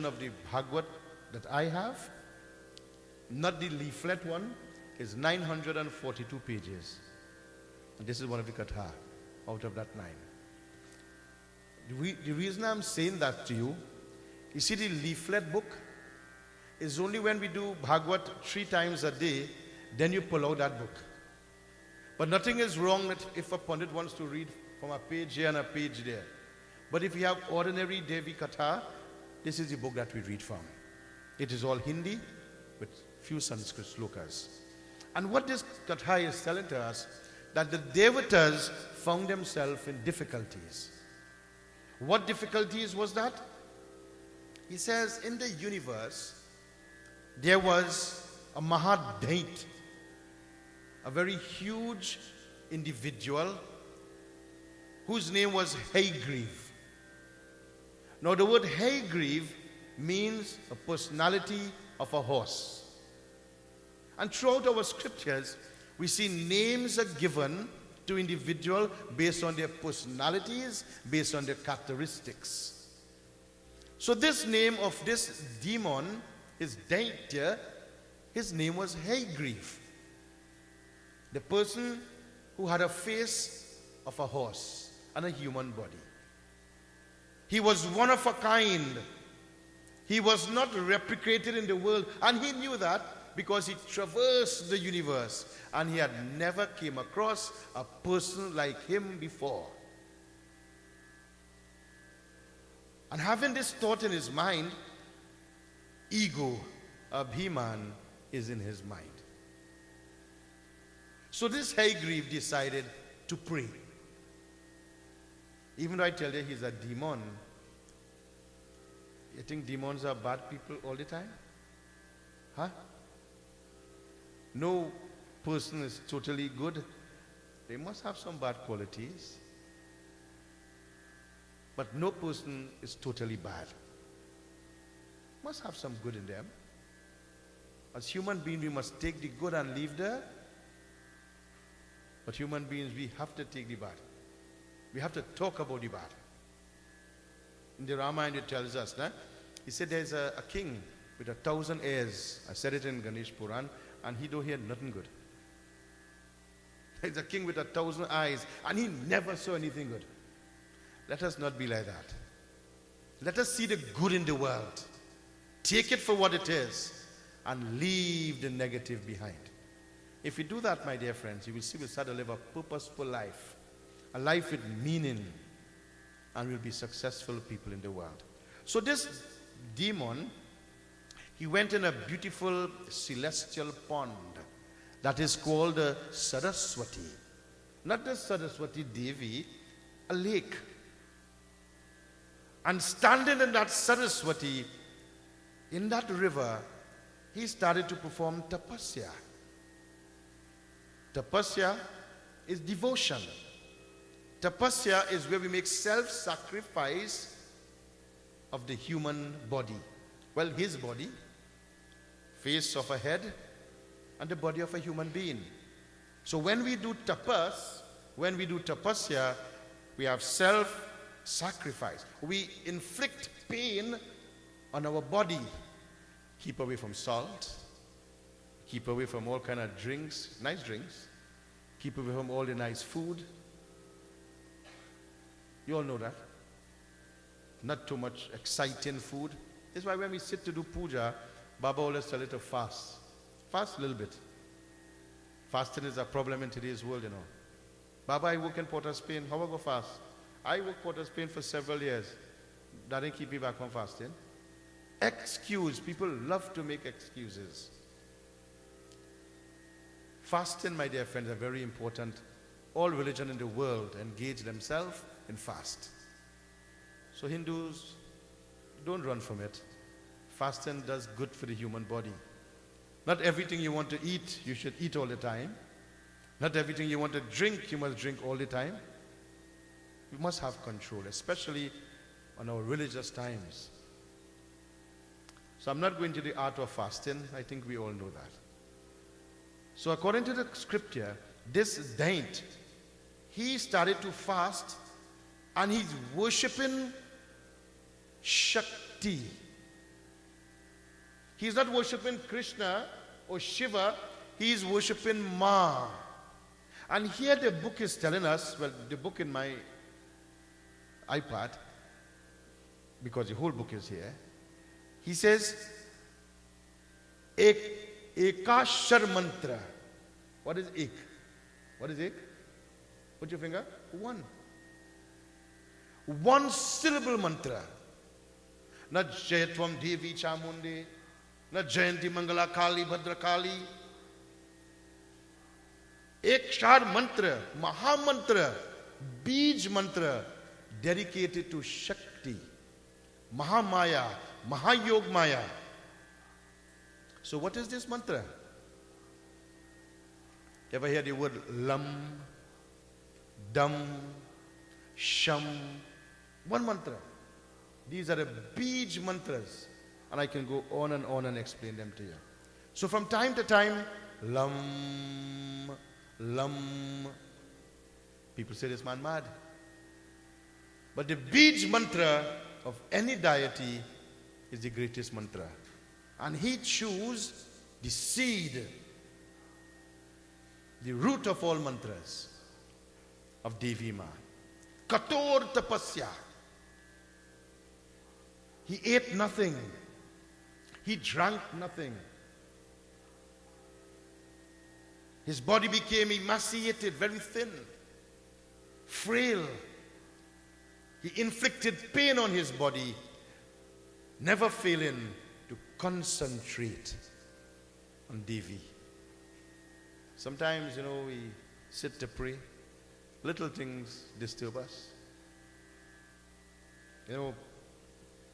of the Bhagavad that I have, not the leaflet one, is 942 pages. And this is one of the katha out of that 9. The reason I'm saying that to you, you see the leaflet book is only when we do Bhagavad 3 times a day, then you pull out that book. But nothing is wrong that if a Pandit wants to read from a page here and a page there. But if we have ordinary Devi Katha, this is the book that we read from. It is all Hindi with few Sanskrit slokas. And what this Katha is telling to us, that the Devatas found themselves in difficulties. What difficulties was that? He says, in the universe, there was a Mahadait, a very huge individual whose name was Haygrive. Now the word Haygrive means a personality of a horse. And throughout our scriptures, we see names are given to individuals based on their personalities, based on their characteristics. So this name of this demon, his Daitya, his name was Haygrive. The person who had a face of a horse and a human body. He was one of a kind. He was not replicated in the world, and he knew that because he traversed the universe and he had never came across a person like him before. And having this thought in his mind, ego, Abhiman, is in his mind. So this Haygrive decided to pray. Even though I tell you he's a demon, you think demons are bad people all the time? Huh? No person is totally good. They must have some bad qualities. But no person is totally bad. Must have some good in them. As human beings, we must take the good and leave the. But human beings, we have to take the bad. We have to talk about the bad. In the Ramayana, it tells us, nah? He said there's a king with 1,000 heirs. I said it in Ganesh Puran, and he don't hear nothing good. There's a king with 1,000 eyes, and he never saw anything good. Let us not be like that. Let us see the good in the world. Take it for what it is, and leave the negative behind. If we do that, my dear friends, you will see we'll start to live a purposeful life. A life with meaning, and we'll be successful people in the world. So this demon, he went in a beautiful celestial pond that is called the Saraswati. Not the Saraswati Devi, a lake. And standing in that Saraswati, in that river, he started to perform tapasya. Tapasya is devotion. Tapasya is where we make self-sacrifice of the human body. Well, his body, face of a head, and the body of a human being. So when we do tapasya, we have self-sacrifice. We inflict pain on our body. Keep away from salt. Keep away from all kind of drinks, nice drinks. Keep away from all the nice food. You all know that. Not too much exciting food. That's why when we sit to do puja, Baba always tell you to fast. Fast a little bit. Fasting is a problem in today's world, you know. Baba, I work in Port of Spain. How I go fast? I work Port of Spain for several years. That didn't keep me back from fasting. Excuse. People love to make excuses. Fasting, my dear friends, are very important. All religion in the world engage themselves in fast. So Hindus, don't run from it. Fasting does good for the human body. Not everything you want to eat, you should eat all the time. Not everything you want to drink, you must drink all the time. We must have control, especially on our religious times. So I'm not going to the art of fasting. I think we all know that. So according to the scripture, this Daint, he started to fast and he's worshipping Shakti. He's not worshipping Krishna or Shiva, he's worshipping Ma. And here the book is telling us, well, the book in my iPad, because the whole book is here, he says, Ekashar mantra. What is ek? What is ek? Put your finger. One. One syllable mantra. Not Jayatvam Devi Chamundi, not Jayanti Mangala Kali Bhadra Kali. Ekshar mantra, Maha mantra, Bij mantra, dedicated to Shakti, Mahamaya, Mahayog Maya. So what is this mantra? You ever hear the word Lam, Dam, Sham? One mantra. These are the Bij mantras. And I can go on and explain them to you. So from time to time, Lam, Lam. People say this man mad. But the Bij mantra of any deity is the greatest mantra. And he chose the seed, the root of all mantras of Devi Ma. Kator tapasya. He ate nothing. He drank nothing. His body became emaciated, very thin, frail. He inflicted pain on his body, never failing to concentrate on Devi. Sometimes, we sit to pray. Little things disturb us.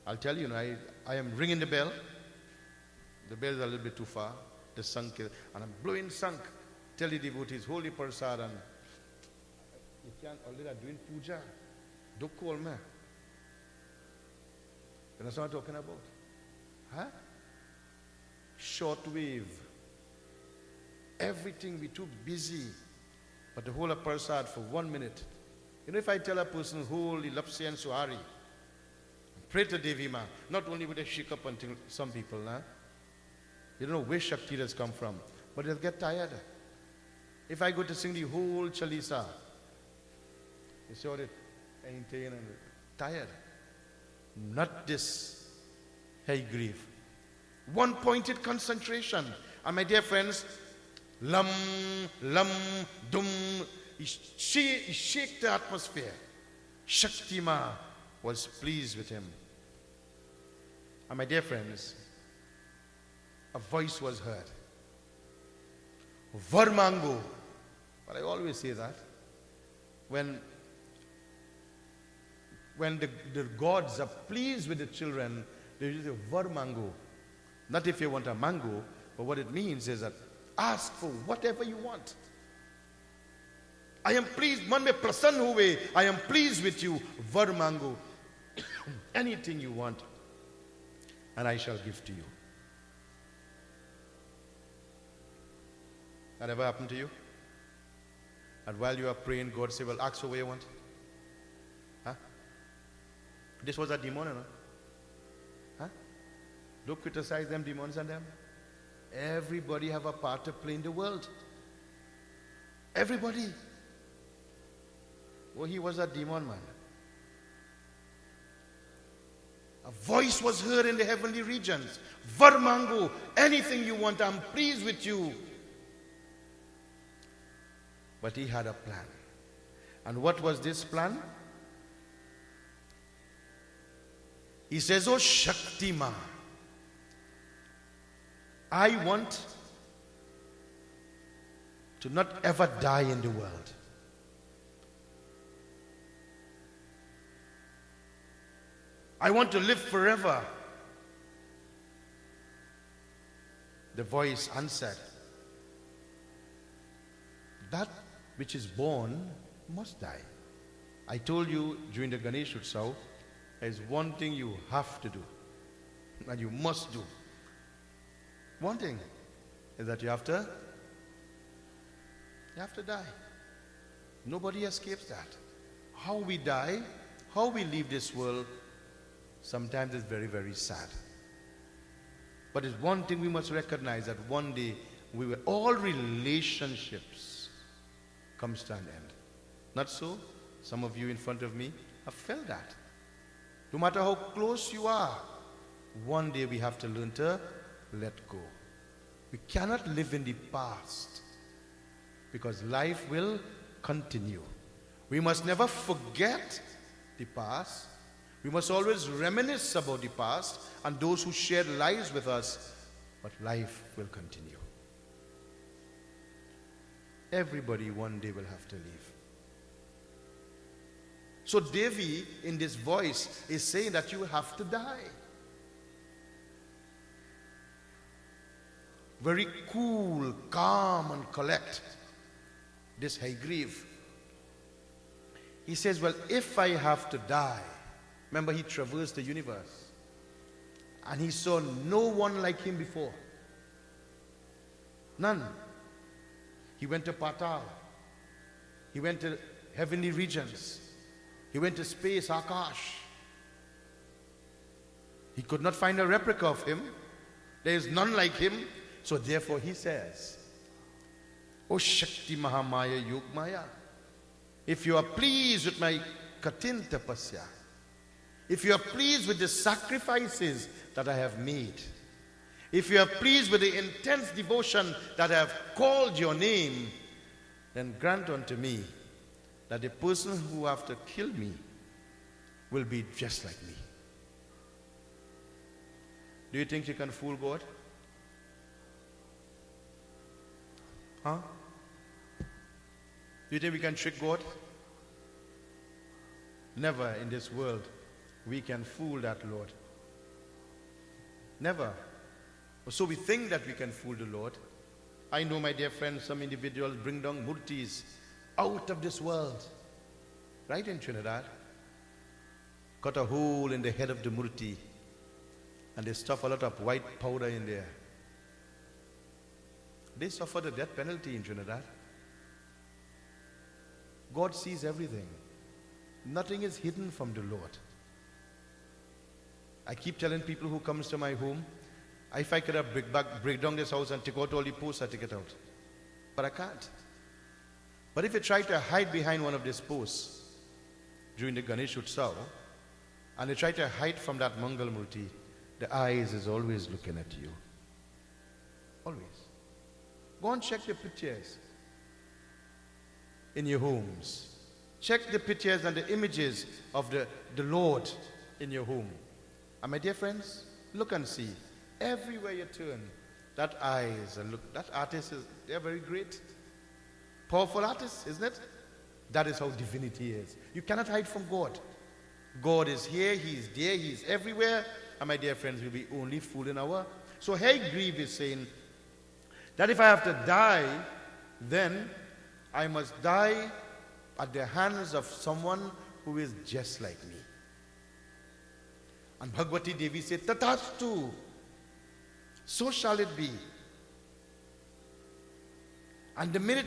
I'll tell you, I am ringing the bell. The bell is a little bit too far. The Satsangh, and I'm blowing Satsangh. Tell the devotees, holy prasad, and you can't already doing puja. Don't call me. You know what I'm talking about? Huh? Short wave. Everything we too busy. But the whole of prasad for 1 minute. If I tell a person, holy Lapsi and Suhari, pray to Devi Ma, not only would they shake up until some people, you don't know where Shakti has come from, but they'll get tired. If I go to sing the whole Chalisa, you saw it, and tired. Not this high grief. One pointed concentration. And my dear friends, Lam, Lam, Dum, he shake the atmosphere. Shakti Ma was pleased with him. And my dear friends, a voice was heard. Varmango. But I always say that. When the gods are pleased with the children, they use a varmango. Not if you want a mango, but what it means is that ask for whatever you want. I am pleased, man me prasann huve, I am pleased with you, varmango. Anything you want, and I shall give to you. That ever happened to you? And while you are praying, God say, well, ask for what you want. Huh? This was a demon, Huh? Don't criticize them, demons and them. Everybody have a part to play in the world. Everybody. Well, he was a demon man. A voice was heard in the heavenly regions. Varmango, anything you want, I'm pleased with you. But he had a plan. And what was this plan? He says, oh Shakti Ma, I want to not ever die in the world. I want to live forever. The voice answered, that which is born must die. I told you during the Ganesh Utsav, there is one thing you have to do, and you must do. One thing is that you have to die. Nobody escapes that. How we die, how we leave this world, sometimes is very, very sad. But it's one thing we must recognize, that one day all relationships comes to an end. Not so? Some of you in front of me have felt that. No matter how close you are, one day we have to learn to let go. We cannot live in the past, because life will continue. We must never forget the past. We must always reminisce about the past and those who shared lives with us, but life will continue. Everybody one day will have to leave. So Devi, in this voice, is saying that you have to die. Very cool, calm, and collect. This Haygrieve. He says, well, if I have to die, remember he traversed the universe, and he saw no one like him before. None. He went to Patal. He went to heavenly regions. He went to space, Akash. He could not find a replica of him. There is none like him. So therefore he says, O Shakti Mahamaya Yogmaya, if you are pleased with my Katin Tapasya, if you are pleased with the sacrifices that I have made, if you are pleased with the intense devotion that I have called your name, then grant unto me that the person who have to kill me will be just like me. Do you think you can fool God? Huh? Do you think we can trick God? Never in this world we can fool that Lord. Never. So we think that we can fool the Lord. I know, my dear friends, some individuals bring down murtis out of this world. Right in Trinidad. Cut a hole in the head of the murti, and they stuff a lot of white powder in there. They suffer the death penalty in Trinidad. God sees everything. Nothing is hidden from the Lord. I keep telling people who comes to my home, if I could have break down this house and take out all the posts, I take it out. But I can't. But if you try to hide behind one of these posts during the Ganesh Utsav, and you try to hide from that Mangal Murti, the eyes is always looking at you. Always. Go and check the pictures in your homes. Check the pictures and the images of the Lord in your home. And my dear friends, look and see. Everywhere you turn, that eyes and look, that artist they're very great. Powerful artists, isn't it? That is how divinity is. You cannot hide from God. God is here, He is there, He is everywhere. And my dear friends, we'll be only fooling our. So Haygrieve is saying that if I have to die, then I must die at the hands of someone who is just like me. And Bhagavati Devi said, Tatastu, so shall it be. And the minute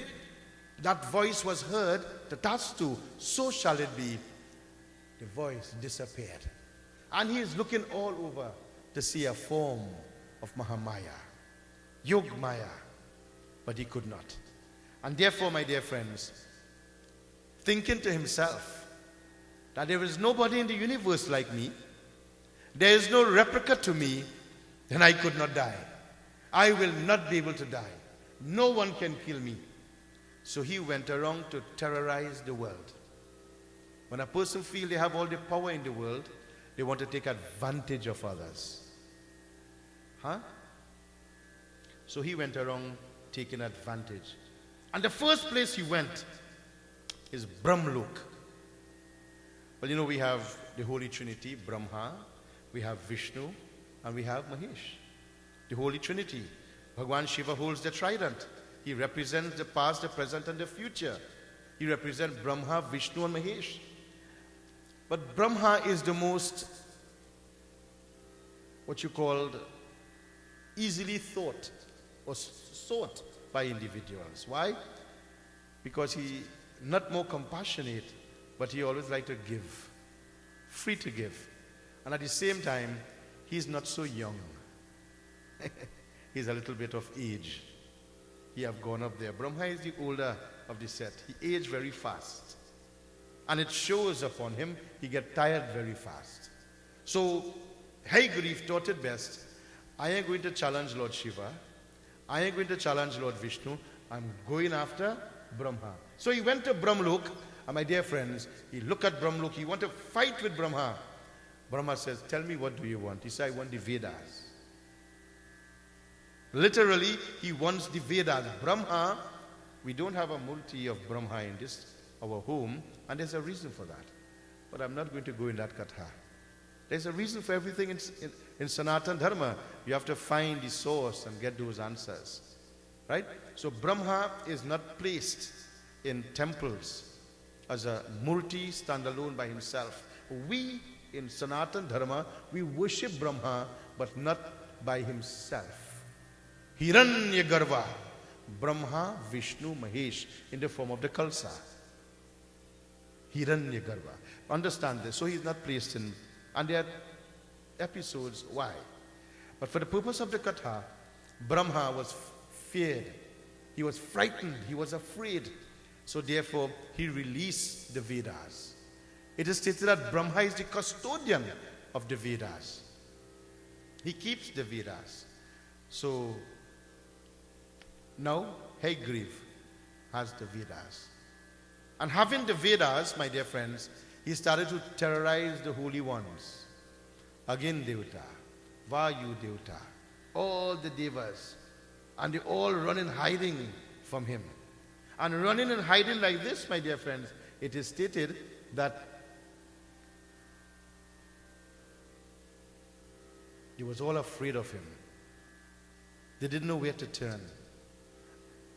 that voice was heard, Tatastu, so shall it be, the voice disappeared. And he is looking all over to see a form of Mahamaya, Yogmaya, but he could not. And therefore, my dear friends, thinking to himself that there is nobody in the universe like me, there is no replica to me, then I could not die. I will not be able to die. No one can kill me. So he went around to terrorize the world. When a person feels they have all the power in the world, they want to take advantage of others. Huh? So he went around taking advantage. And the first place he went is Brahmlok. Well, you know, we have the Holy Trinity, Brahma, we have Vishnu, and we have Mahesh. The Holy Trinity. Bhagwan Shiva holds the trident. He represents the past, the present, and the future. He represents Brahma, Vishnu, and Mahesh. But Brahma is the most, what you call, easily thought or sought by individuals. Why? Because he not more compassionate, but he always like to give, free to give. And at the same time, he's not so young. He's a little bit of age. He have gone up there. Brahma is the older of the set. He aged very fast. And it shows upon him, he get tired very fast. So, Haygriv taught it best. I am going to challenge Lord Shiva. I am going to challenge Lord Vishnu. I'm going after Brahma. So he went to Brahmalok, and my dear friends, he looked at Brahmalok. He wanted to fight with Brahma. Brahma says, tell me, what do you want? He said, I want the Vedas. Literally, he wants the Vedas. Brahma, we don't have a multi of Brahma in this, our home, and there's a reason for that. But I'm not going to go in that katha. There's a reason for everything in Sanatana Dharma. You have to find the source and get those answers. Right? So Brahma is not placed in temples as a multi standalone by himself. We in Sanatana Dharma, we worship Brahma, but not by himself. Hiranyagarbha, Brahma, Vishnu, Mahesh, in the form of the Kalsa. Hiranyagarbha. Understand this. So he's not placed in, and there are episodes why. But for the purpose of the Katha, Brahma was feared. He was frightened. He was afraid. So therefore, he released the Vedas. It is stated that Brahma is the custodian of the Vedas. He keeps the Vedas. So now Haygriv has the Vedas. And having the Vedas, my dear friends, he started to terrorize the holy ones. Again Devata, Vayu Devata, all the Devas. And they all run in hiding from him. And running and hiding like this, my dear friends, it is stated that they was all afraid of him. They didn't know where to turn.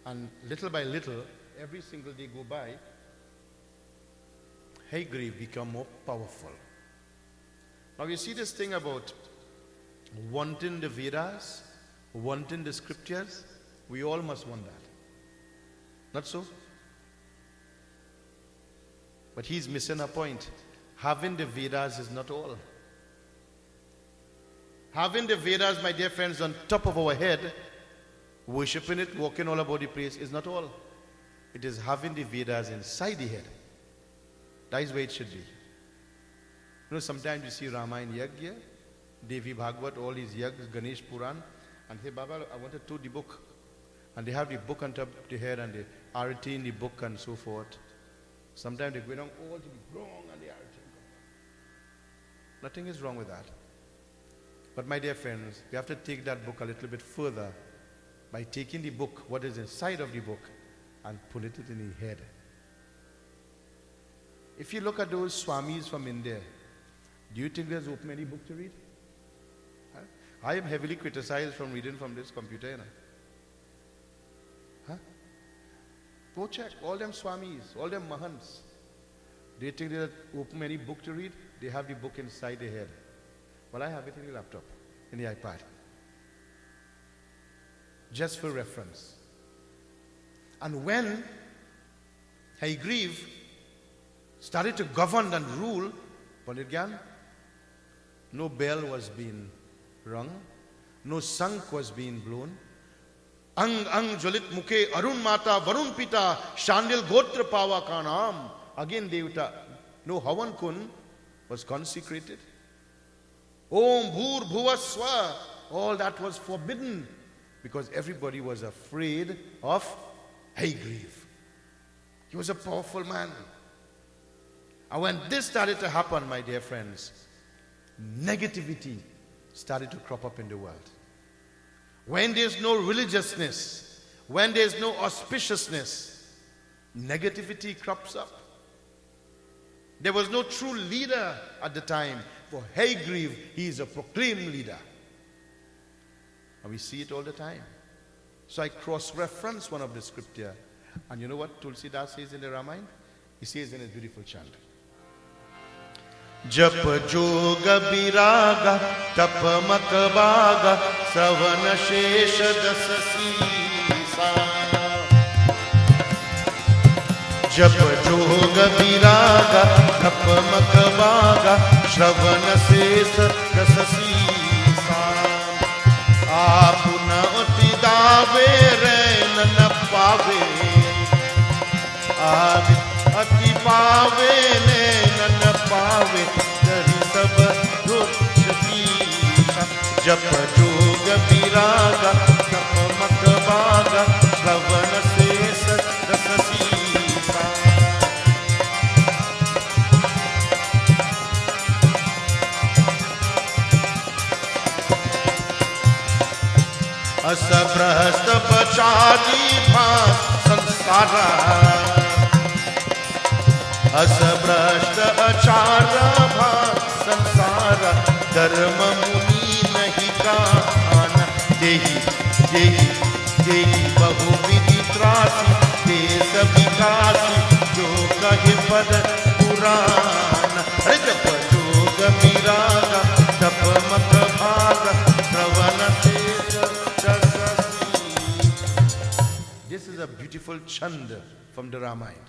And little by little, every single day go by, Haygriv become more powerful. Now you see this thing about wanting the Vedas, wanting the scriptures, we all must want that. Not so? But he's missing a point. Having the Vedas is not all. Having the Vedas, my dear friends, on top of our head, worshipping it, walking all about the place is not all. It is having the Vedas inside the head. That is where it should be. You know, sometimes you see Ramayana Yagya, Devi Bhagavad, all these Yags, Ganesh Puran, and say, Baba, I wanted to the book. And they have the book on top of the head and the arati in the book and so forth. Sometimes they go down all to the wrong and the arati. Nothing is wrong with that. But my dear friends, we have to take that book a little bit further by taking the book, what is inside of the book, and put it in the head. If you look at those Swamis from India, do you think there's open any book to read? Huh? I am heavily criticized from reading from this computer. You know? Huh? Go check. All them Swamis, all them Mahants. Do you think there's open any book to read? They have the book inside their head. Well, I have it in the laptop, in the iPad. Just for reference. And when Haygriv started to govern and rule, Pandit Gyan, no bell was being rung, no sankh was being blown. Ang ang jwalit mukhe arun mata varun pita shandil gotra pava kanam. Again Devata, no Havan Kun was consecrated. Om bhur bhuvaswa, all that was forbidden because everybody was afraid of Haygriv. He was a powerful man. And when this started to happen, my dear friends, negativity started to crop up in the world. When there's no religiousness, when there's no auspiciousness, negativity crops up. There was no true leader at the time. For Haygriv, he is a proclaimed leader. And we see it all the time. So I cross-reference one of the scripture. And you know what Tulsidas says in the Ramayana? He says in his beautiful chant. Jap joga viraga tap makbaga savana shesha dasasisa. Jap joga viraga tap makbaga savana shesha dasasisa. Apuna oti dave re nana pave. Ati pave ne nana pave dari sab dushti jap joga viraga tap makbaga shravana sesa dasasisa. Asabrahasta pachadi bhas sansara. Asabrashta achara bha sansara dharma muni nahi kahana dehi dehi dehi bahu vidhi trasi des vikasi jo kahe pad purana. Japa joga viraga tap makbhaga shravana sesa dasasi. This is a beautiful chant from the Ramayana.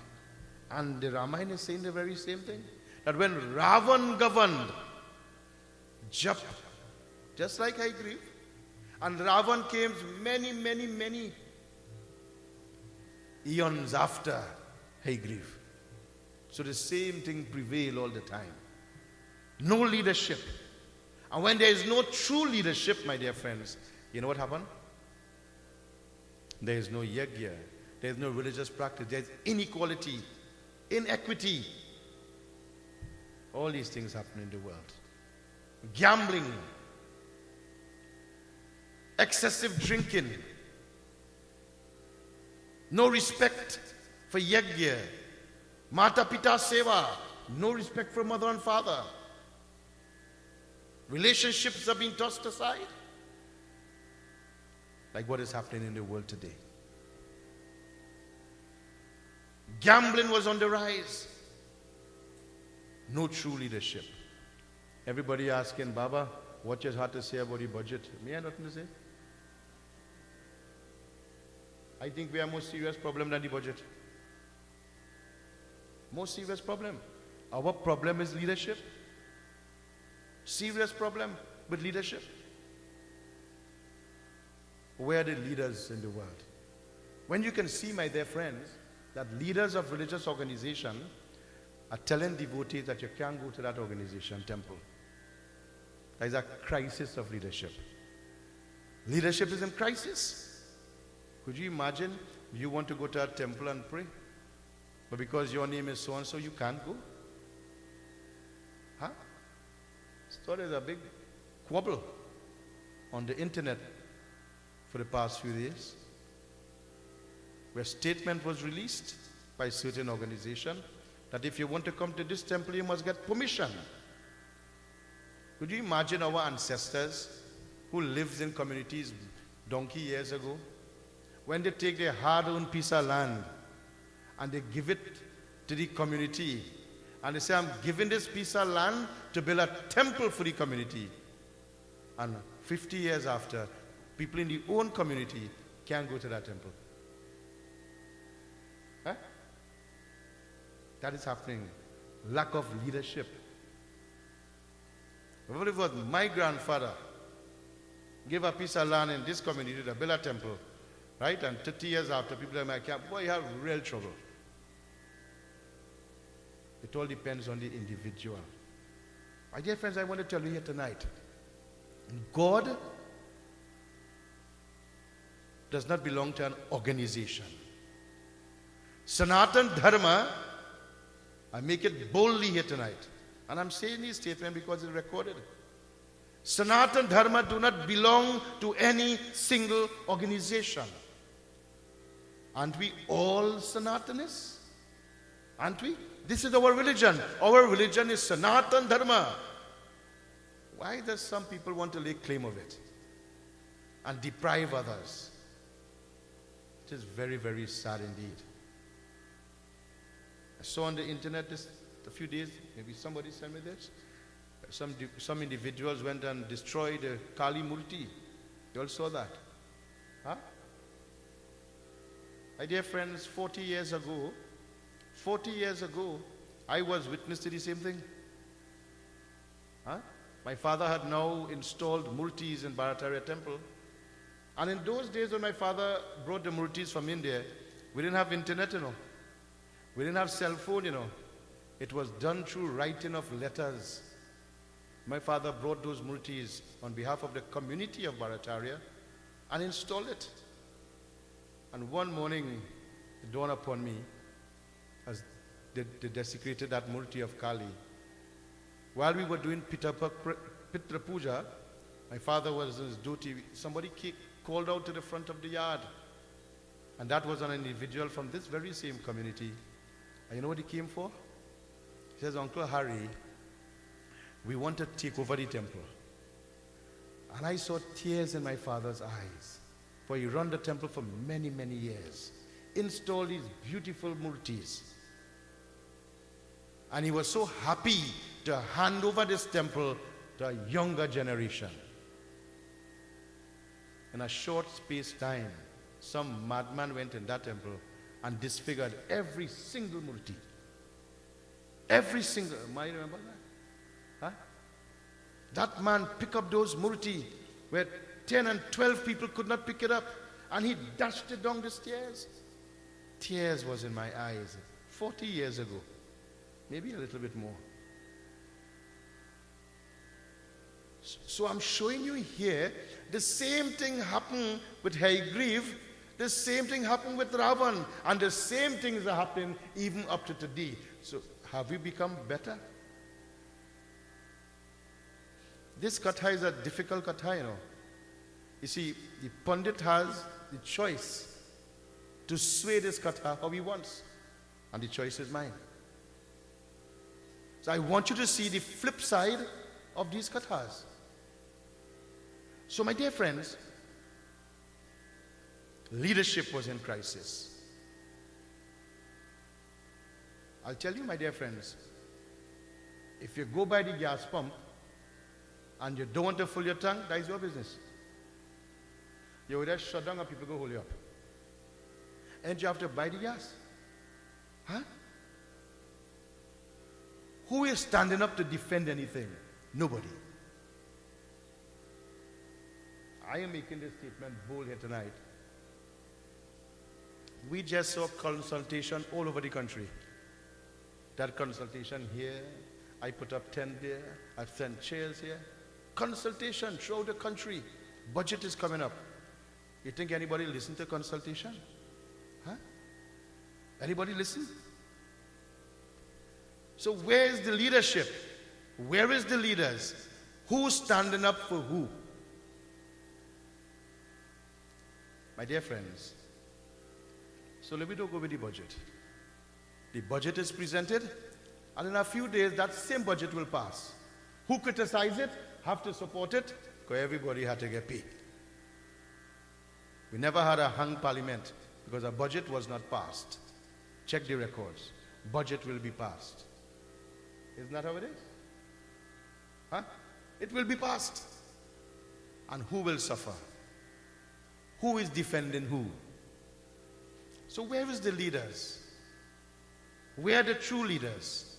And the Ramayana is saying the very same thing. That when Ravan governed, Jap, just like Haigriv, and Ravan came many eons after Haigriv. So the same thing prevailed all the time. No leadership. And when there is no true leadership, my dear friends, you know what happened? There is no yajna, there is no religious practice, there is inequality, inequity. All these things happen in the world. Gambling, excessive drinking, no respect for yajna, mata pita seva, no respect for mother and father. Relationships are being tossed aside. Like what is happening in the world today. Gambling was on the rise. No true leadership. Everybody asking, Baba, what you have to say about the budget? Me, I have nothing to say. I think we have more serious problem than the budget. More serious problem. Our problem is leadership. Serious problem with leadership. Where are the leaders in the world? When you can see, my dear friends, that leaders of religious organization are telling devotees that you can't go to that organization, temple. There is a crisis of leadership. Leadership is in crisis. Could you imagine you want to go to a temple and pray, but because your name is so-and-so, you can't go? Huh? So there's a big quabble on the internet for the past few days, where a statement was released by a certain organization that if you want to come to this temple, you must get permission. Could you imagine our ancestors who lived in communities donkey years ago, when they take their hard-earned piece of land and they give it to the community, and they say, I'm giving this piece of land to build a temple for the community. And 50 years after, people in the own community can't go to that temple. Huh? That is happening. Lack of leadership. What if it was my grandfather gave a piece of land in this community to build a temple, right? And 30 years after, people are like, boy, you have real trouble. It all depends on the individual. My dear friends, I want to tell you here tonight, God does not belong to an organization. Sanatan Dharma, I make it boldly here tonight. And I'm saying this statement because it's recorded. Sanatan Dharma do not belong to any single organization. Aren't we all Sanatanists? Aren't we? This is our religion. Our religion is Sanatan Dharma. Why does some people want to lay claim of it and deprive others? It is very, very sad indeed. I saw on the internet this a few days, maybe somebody sent me this. Some individuals went and destroyed the Kali Murti. You all saw that? Huh? My dear friends, 40 years ago, I was witness to the same thing. Huh? My father had now installed murtis in Bharatariya temple. And in those days when my father brought the murtis from India, we didn't have internet, you know. We didn't have cell phone, you know. It was done through writing of letters. My father brought those murtis on behalf of the community of Bharatariya and installed it. And one morning, it dawned upon me, as they desecrated that murti of Kali. While we were doing Pitra Puja, my father was in his duty. Somebody called out to the front of the yard. And that was an individual from this very same community. And you know what he came for? He says, Uncle Harry, we want to take over the temple. And I saw tears in my father's eyes. For he ran the temple for many, many years. Installed these beautiful murtis. And he was so happy to hand over this temple to a younger generation. In a short space time, some madman went in that temple and disfigured every single murti. Every single, might remember that? Huh? That man picked up those murti where 10 and 12 people could not pick it up, and he dashed it down the stairs. Tears was in my eyes 40 years ago, maybe a little bit more. So I'm showing you here, the same thing happened with Haygriv, the same thing happened with Ravan, and the same things are happening even up to today. So have we become better? This katha is a difficult katha, you know. You see, the Pandit has the choice to sway this katha how he wants, and the choice is mine. So I want you to see the flip side of these kathas. So my dear friends, leadership was in crisis. I'll tell you, my dear friends, if you go by the gas pump and you don't want to fill your tank, that is your business. You would just shut down and people go hold you up. And you have to buy the gas. Huh? Who is standing up to defend anything? Nobody. I am making this statement bold here tonight. We just saw consultation all over the country. That consultation here, I put up tent there, I've sent chairs here. Consultation throughout the country. Budget is coming up. You think anybody listen to consultation? Huh? Anybody listen? So where is the leadership? Where is the leaders? Who's standing up for who? My dear friends, so let me talk over the budget. The budget is presented, and in a few days that same budget will pass. Who criticize it, have to support it, because everybody had to get paid. We never had a hung parliament because a budget was not passed. Check the records. Budget will be passed. Isn't that how it is? Huh? It will be passed. And who will suffer? Who is defending who? So where is the leaders? Where are the true leaders?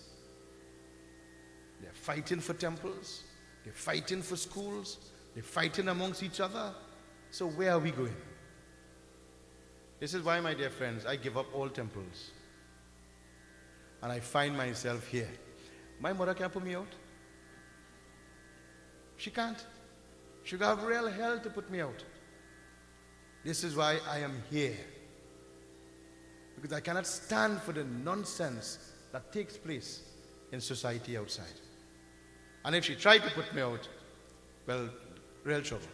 They're fighting for temples. They're fighting for schools. They're fighting amongst each other. So where are we going? This is why, my dear friends, I give up all temples. And I find myself here. My mother can't put me out. She can't. She will have real hell to put me out. This is why I am here. Because I cannot stand for the nonsense that takes place in society outside. And if she tried to put me out, well, real trouble.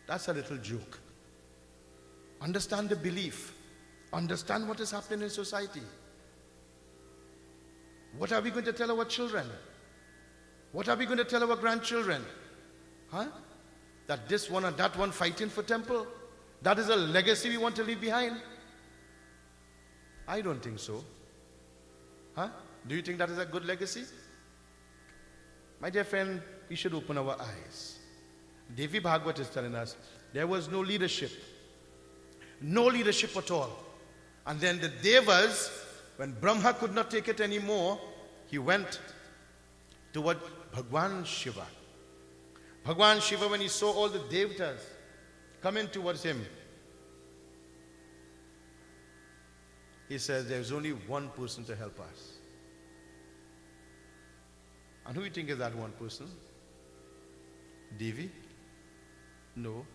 That's a little joke. Understand the belief. Understand what is happening in society. What are we going to tell our children? What are we going to tell our grandchildren? Huh? That this one and that one fighting for temple? That is a legacy we want to leave behind? I don't think so. Huh? Do you think that is a good legacy? My dear friend, we should open our eyes. Devi Bhagwat is telling us there was no leadership. No leadership at all. And then the Devas, when Brahma could not take it anymore, he went toward Bhagwan Shiva. Bhagwan Shiva, when he saw all the Devatas coming towards him, he says, there's only one person to help us. And who do you think is that one person? Devi? No.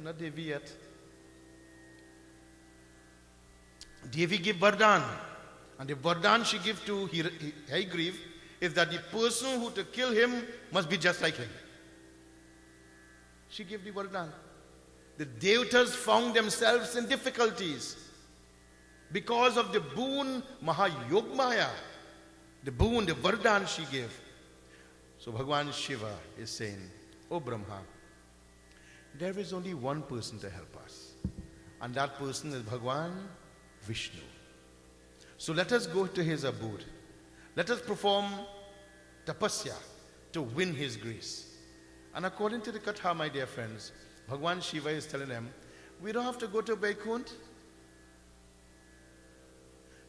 Not Devi yet. Devi gave Vardhan. And the Vardhan she gave to Haigriv is that the person who to kill him must be just like him. She gave the Vardhan. The Devatas found themselves in difficulties because of the boon Mahayogmaya, the boon, the Vardhan she gave. So Bhagwan Shiva is saying, Oh Brahma, there is only one person to help us. And that person is Bhagwan Vishnu. So let us go to his abode. Let us perform tapasya to win his grace. And according to the Katha, my dear friends, Bhagwan Shiva is telling them, we don't have to go to Vaikunt.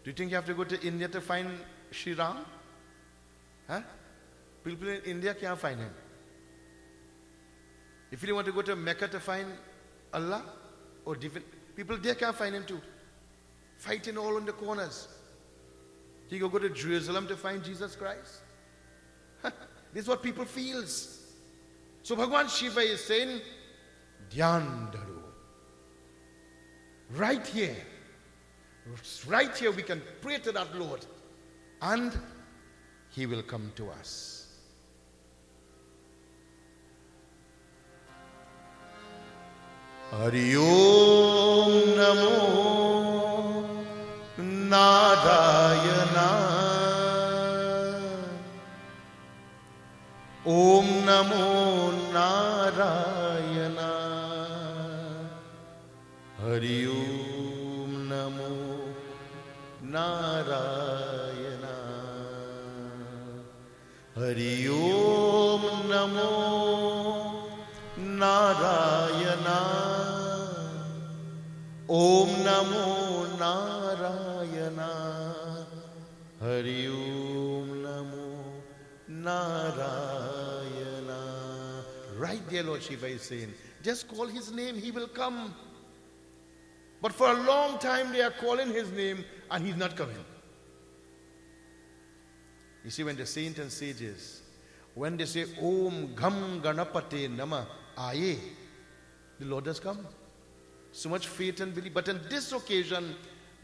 Do you think you have to go to India to find Shri Ram? Huh? People in India can't find him. If you want to go to Mecca to find Allah, or different people there can't find him too. Fighting all in the corners. You go to Jerusalem to find Jesus Christ. This is what people feels. So Bhagwan Shiva is saying, Dhyan Dharu. Right here we can pray to that Lord and he will come to us. Hari Om Namo Narayana. Om Namo Narayana. Hari Om Namo Narayana. Hari Om Namo Narayana. Om Namo Narayana. Hari Om Namo Narayana. Right there, Lord Shiva is saying, just call his name, he will come. But for a long time they are calling his name and he's not coming. You see, when the saints and sages, when they say, Om Gham Ganapate Nama Aye, the Lord has come. So much faith and belief. But on this occasion,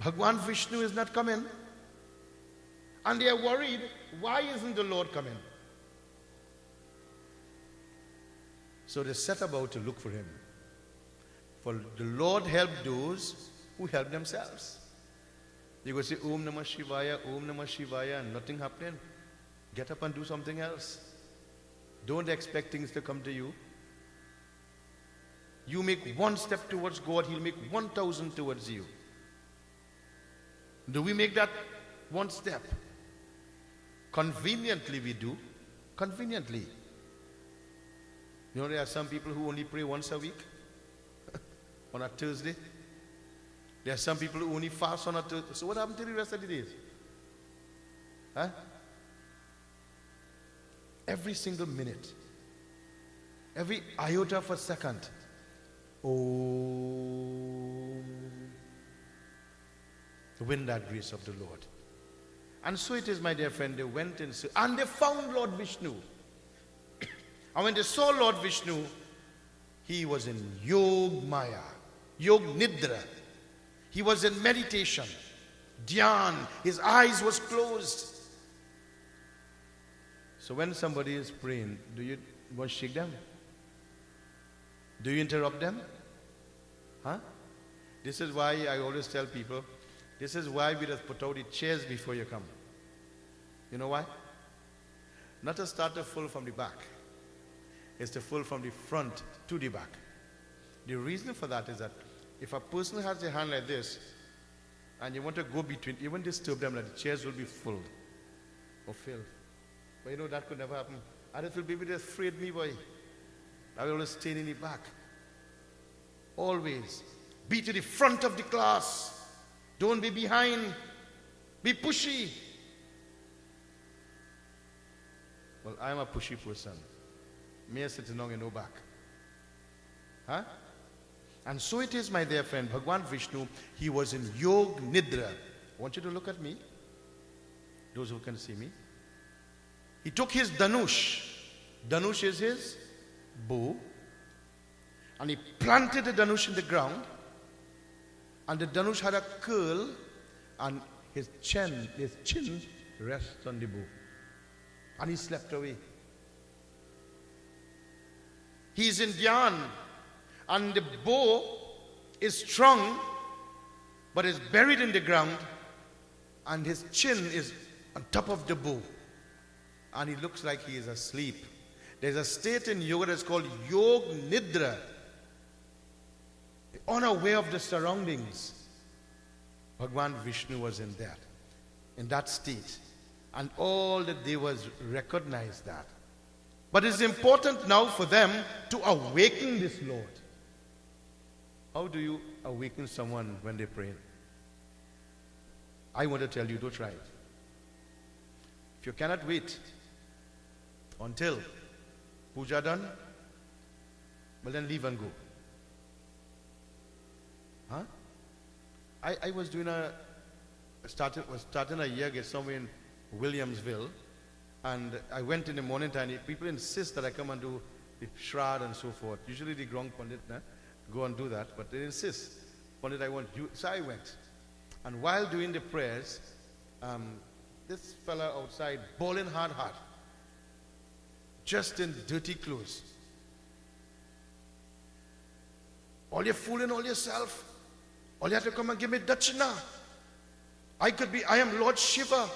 Bhagwan Vishnu is not coming. And they are worried, why isn't the Lord coming? So they set about to look for him. For the Lord helped those who help themselves. You go say, Om Namah Shivaya, Om Namah Shivaya, and nothing happening. Get up and do something else. Don't expect things to come to you. You make one step towards God, he'll make 1,000 towards you. Do we make that one step? Conveniently we do. Conveniently. You know, there are some people who only pray once a week. On a Thursday. There are some people who only fast on a Thursday. So what happened to the rest of the days? Huh? Every single minute. Every iota of a second. Oh, to win that grace of the Lord. And so it is, my dear friend, they went and they found Lord Vishnu. And when they saw Lord Vishnu, he was in Yog Maya, Yog Nidra. He was in meditation, Dhyan. His eyes was closed. So when somebody is praying, do you want to shake them? Do you interrupt them? Huh? This is why I always tell people, this is why we just put out the chairs before you come. You know why? Not to start to full from the back. It's to full from the front to the back. The reason for that is that if a person has their hand like this, and you want to go between, you won't disturb them, like the chairs will be full or filled. But you know that could never happen. And it will be afraid me, boy. I will always stay in the back. Always. Be to the front of the class. Don't be behind. Be pushy. Well, I'm a pushy person. Me sitting down in no back. Huh? And so it is, my dear friend, Bhagwan Vishnu, he was in Yog Nidra. I want you to look at me. Those who can see me. He took his Danush. Danush is his bow. And he planted the Danush in the ground. And the Danush had a curl. And his chin rests on the bow. And he slept away. He's in Dhyan. And the bow is strung, but is buried in the ground, and his chin is on top of the bow. And he looks like he is asleep. There's a state in yoga that's called Yog Nidra. Unaware of the surroundings. Bhagwan Vishnu was in that state. And all the devas recognized that. But it's important now for them to awaken this Lord. How do you awaken someone when they pray? I want to tell you, don't try it. If you cannot wait until puja done, well then leave and go. Huh? I was doing starting a yoga somewhere in Williamsville, and I went in the morning time. People insist that I come and do the Shroud and so forth. Usually the Grong Pandit go and do that, but they insist. Pandit, I want you. So I went. And while doing the prayers, this fella outside, bawling hard, just in dirty clothes. All you're fooling all yourself. All you have to come and give me dachina. I am Lord Shiva.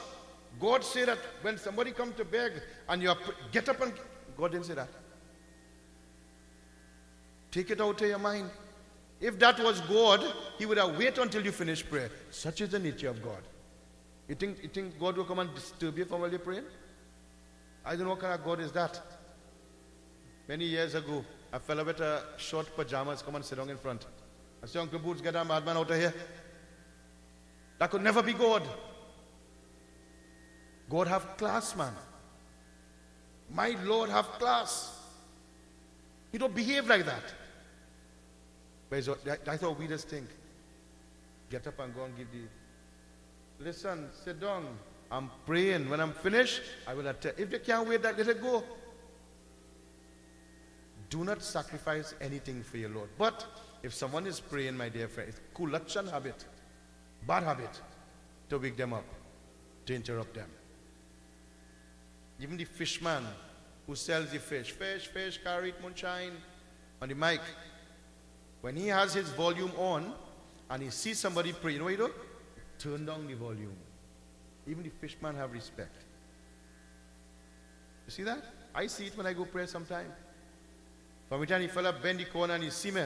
God said that when somebody comes to beg and you get up and, God didn't say that. Take it out of your mind. If that was God, he would have waited until you finish prayer. Such is the nature of God. You think God will come and disturb you from while you're praying? I don't know what kind of God is that. Many years ago, a fellow with a short pajamas come and sit down in front. I say, Uncle Boots, get that madman out of here. That could never be God. God have class, man. My Lord have class. He don't behave like that. But that's how we just think. Get up and go and give the... Listen, sit down. I'm praying. When I'm finished, I will attend. If they can't wait, let it go. Do not sacrifice anything for your Lord. But if someone is praying, my dear friend, it's kulachan habit, bad habit, to wake them up, to interrupt them. Even the fishman who sells the fish, carry it, moonshine, on the mic. When he has his volume on and he sees somebody pray, you know what he do? Turn down the volume. Even the fishman have respect. You see that? I see it when I go pray sometime. From the time the fella bend the corner and he see me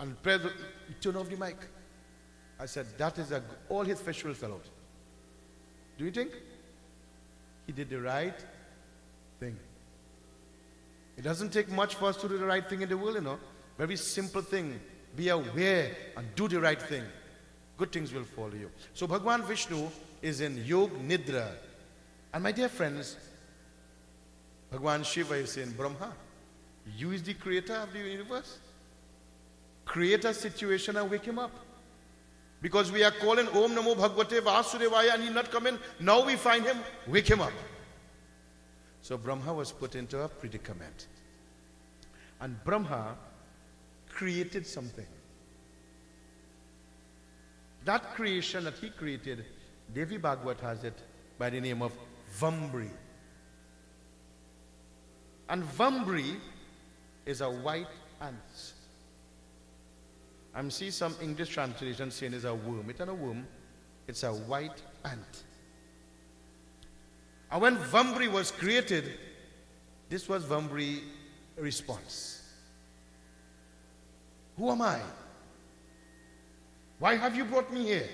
and pray, he turn off the mic. I said, that is all his fish will fell out. Do you think? He did the right thing. It doesn't take much for us to do the right thing in the world, you know. Very simple thing. Be aware and do the right thing. Good things will follow you. So Bhagwan Vishnu is in Yog Nidra. And my dear friends, Bhagwan Shiva is in Brahma. You is the creator of the universe. Create a situation and wake him up. Because we are calling Om Namo Bhagavate Vasudevaya and he's not coming. Now we find him, wake him up. So Brahma was put into a predicament. And Brahma created something. That creation that he created, Devi Bhagavat has it by the name of Vambri. And Vambri is a white ant. I'm seeing some English translation saying it's a worm. It's not a worm, it's a white ant. And when Vambri was created, this was Vambri's response. Who am I? Why have you brought me here?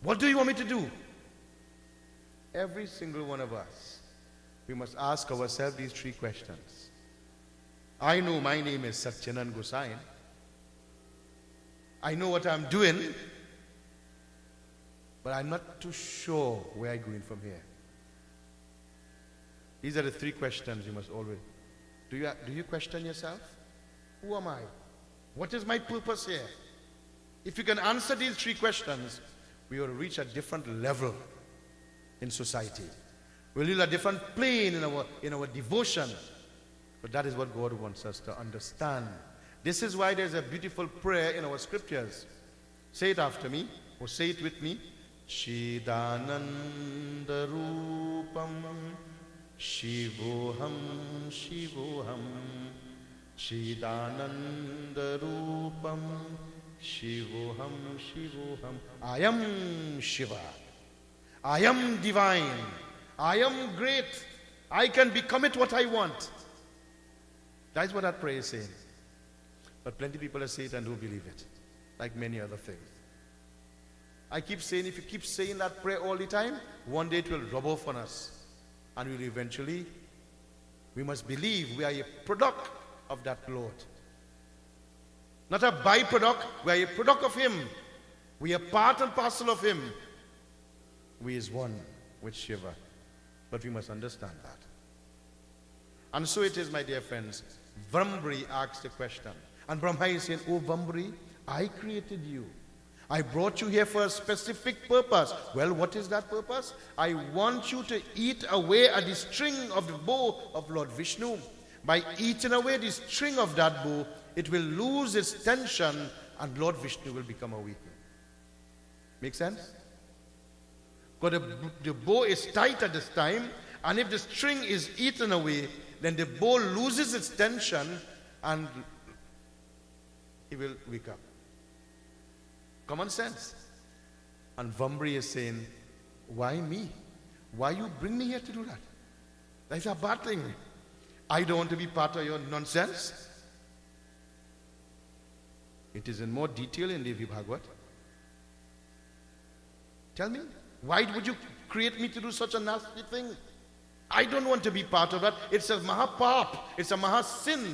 What do you want me to do? Every single one of us, we must ask ourselves these three questions. I know my name is Satyanan Gosein. I know what I'm doing, but I'm not too sure where I'm going from here. These are the three questions you must always. Do you question yourself? Who am I? What is my purpose here? If you can answer these three questions, we will reach a different level in society. We'll reach a different plane in our devotion. But that is what God wants us to understand. This is why there's a beautiful prayer in our scriptures. Say it after me, or say it with me. Chidananda Rupam Shivoham Shivoham Chidananda Rupam Shivoham Shivoham. I am Shiva. I am divine. I am great. I can become it what I want. That's what that prayer is saying. But plenty of people say it and don't believe it, like many other things. I keep saying, if you keep saying that prayer all the time, one day it will rub off on us. And we'll eventually, we must believe we are a product of that Lord. Not a byproduct, we are a product of Him. We are part and parcel of Him. We is one with Shiva. But we must understand that. And so it is, my dear friends. Vambri asks the question. And Brahma is saying, oh Vambri, I created you. I brought you here for a specific purpose. Well, what is that purpose? I want you to eat away at the string of the bow of Lord Vishnu. By eating away the string of that bow, it will lose its tension and Lord Vishnu will become awakened. Make sense? Because the bow is tight at this time, and if the string is eaten away, then the bow loses its tension and he will wake up. Common sense. And Vambri is saying, why me? Why you bring me here to do that? That's a bad thing. I don't want to be part of your nonsense. It is in more detail in Devi Bhagavad. Tell me, why would you create me to do such a nasty thing? I don't want to be part of that. It's a mahapap. It's a mahasin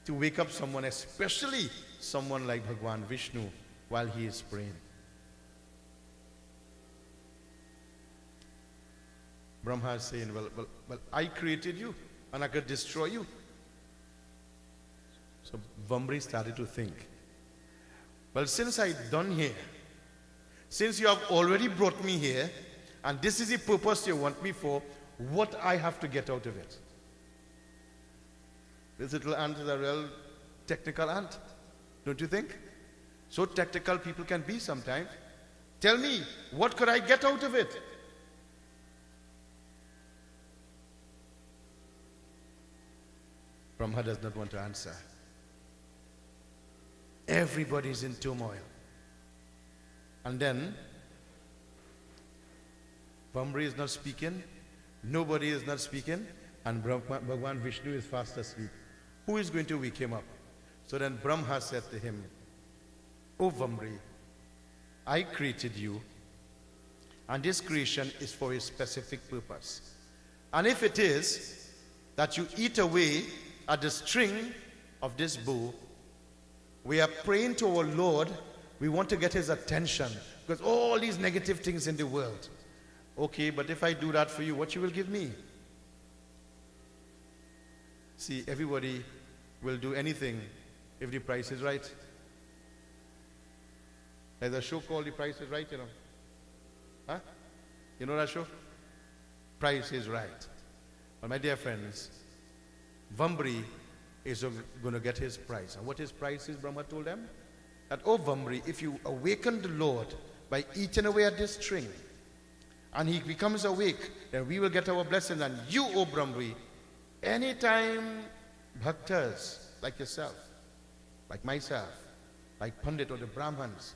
to wake up someone, especially someone like Bhagwan Vishnu, while he is praying. Brahma is saying, well, I created you and I could destroy you. So Vambri started to think, well, since I'm done here, since you have already brought me here, and this is the purpose you want me for, what I have to get out of it? This little ant is a real technical ant, don't you think? So technical people can be sometimes. Tell me, what could I get out of it? Brahma does not want to answer. Everybody is in turmoil. And then, Vambri is not speaking, nobody is not speaking, and Bhagwan Vishnu is fast asleep. Who is going to wake him up? So then Brahma said to him, "O Vambri, I created you, and this creation is for a specific purpose. And if it is that you eat away at the string of this bow, we are praying to our Lord, we want to get his attention, because all these negative things in the world. Okay, but if I do that for you, what you will give me?" See, everybody will do anything if the price is right. There's a show called The Price is Right, you know. Huh? You know that show? Price is Right. But my dear friends, Vambri is going to get his price. And what his price is, Brahma told them? That, "Oh Vambri, if you awaken the Lord by eating away at this string, and he becomes awake, then we will get our blessings. And you, O Vambri, anytime bhaktas like yourself, like myself, like Pandit or the Brahmins,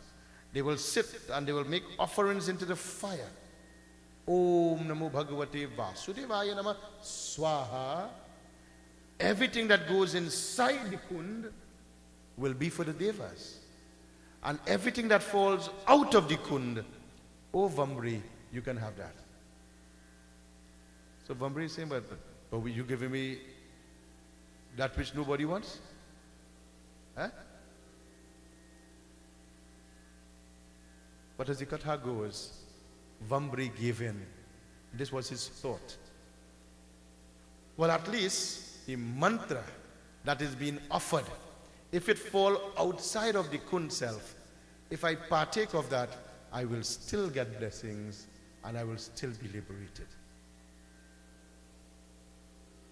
they will sit and they will make offerings into the fire. Om Namo Bhagavate Vasudevaya Namah Swaha. Everything that goes inside the kund, will be for the devas. And everything that falls out of the kund, oh Vamri, you can have that. So Vamri is saying, but you giving me that which nobody wants? Huh? But as the Katha goes, Vamri gave in. This was his thought. Well, at least the mantra that is being offered, if it fall outside of the kund self, if I partake of that, I will still get blessings and I will still be liberated.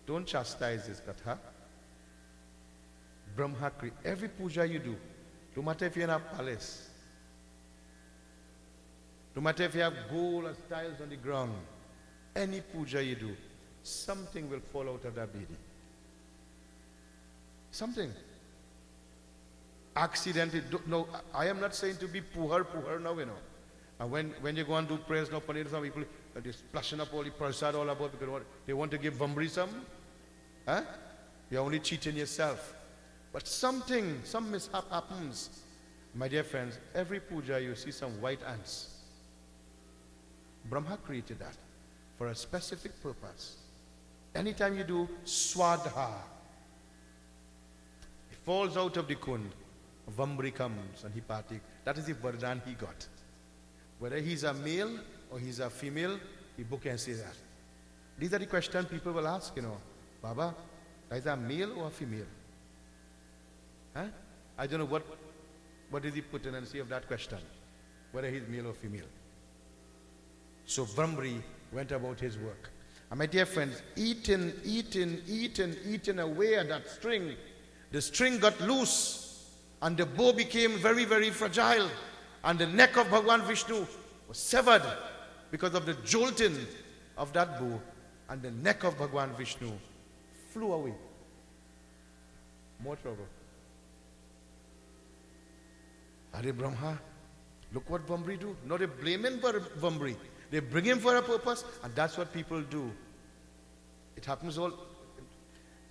Don't chastise this Katha. Brahma, every puja you do, no matter if you're in a palace, no matter if you have gold or tiles on the ground, any puja you do, something will fall out of that baby. Something. Accidentally. No, I am not saying to be puhar now, you know. And when you go and do prayers now, some people are just splashing up all the prasad all about because they want to give Vamri some. Huh? You're only cheating yourself. But some mishap happens. My dear friends, every puja you see some white ants. Brahma created that for a specific purpose. Anytime you do swadha, it falls out of the kund, Vamri comes and he partakes. That is the vardhan he got. Whether he's a male or he's a female, the book can say that. These are the questions people will ask, you know. Baba, is that a male or a female? Huh? I don't know what did he put in and say of that question, whether he's male or female. So Vamri went about his work. And my dear friends, eating away at that string. The string got loose and the bow became very, very fragile. And the neck of Bhagwan Vishnu was severed because of the jolting of that bow. And the neck of Bhagwan Vishnu flew away. More trouble. Hare Brahma, look what Vamri do. Not a blaming for Vamri. They bring him for a purpose, and that's what people do. It happens all.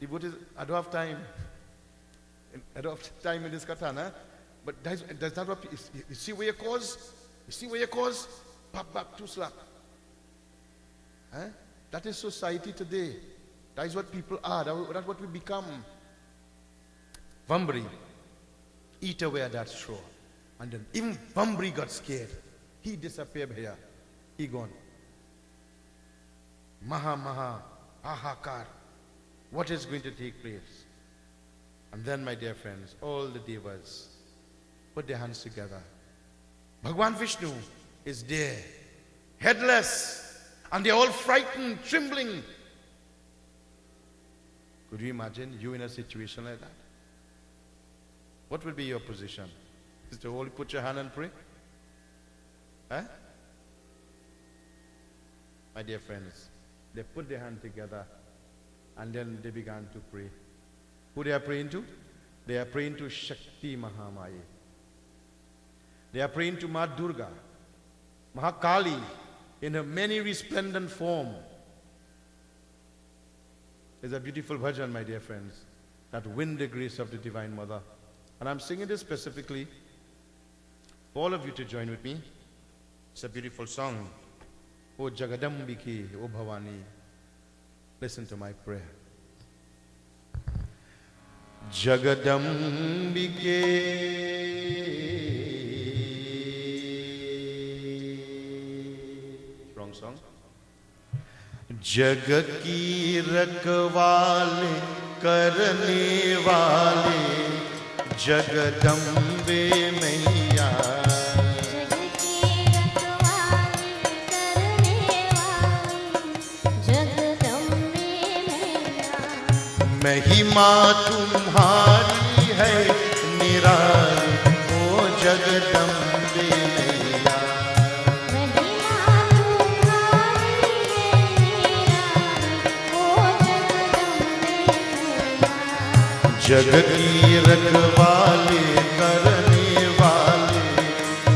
Devotees, I don't have time. I don't have time in this katana. But that's not what. You see where you cause? You see where you cause? Pap, two slap. Huh? That is society today. That is what people are. That's what we become. Vamri, eat away at that straw. And then even Vamri got scared. He disappeared here. He gone. Maha, ahakar. What is going to take place? And then, my dear friends, all the devas put their hands together. Bhagwan Vishnu is there, headless, and they're all frightened, trembling. Could you imagine you in a situation like that? What will be your position? Is to only put your hand and pray? Huh? My dear friends, they put their hand together and then they began to pray. Who they are praying to? They are praying to Shakti Mahamaya. They are praying to Ma Durga, Mahakali, in her many resplendent form. There's a beautiful bhajan, my dear friends, that win the grace of the Divine Mother. And I'm singing this specifically for all of you to join with me. It's a beautiful song. O Jagadambiki, O Bhavani, listen to my prayer. Jagadambike, wrong song. जग की रखवाले करने वाले जगदम्बे मैया जग की रखवाली करने वाली जगदम्बे मैया महिमा तुम्हारी है निराली ओ जगदम्बे मैया महिमा तुम्हारी है निराली ओ जगदम्बे मैया जग की रखवाले करने वाले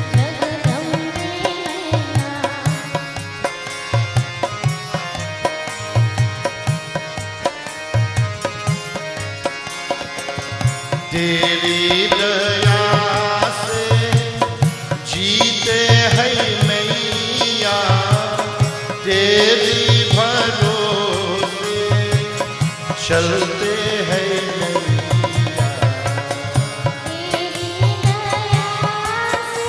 जगदम्बे मैया तेरी दया से जीते हैं मैया, तेरी भरोसे चलते हैं मैया। तेरी दया से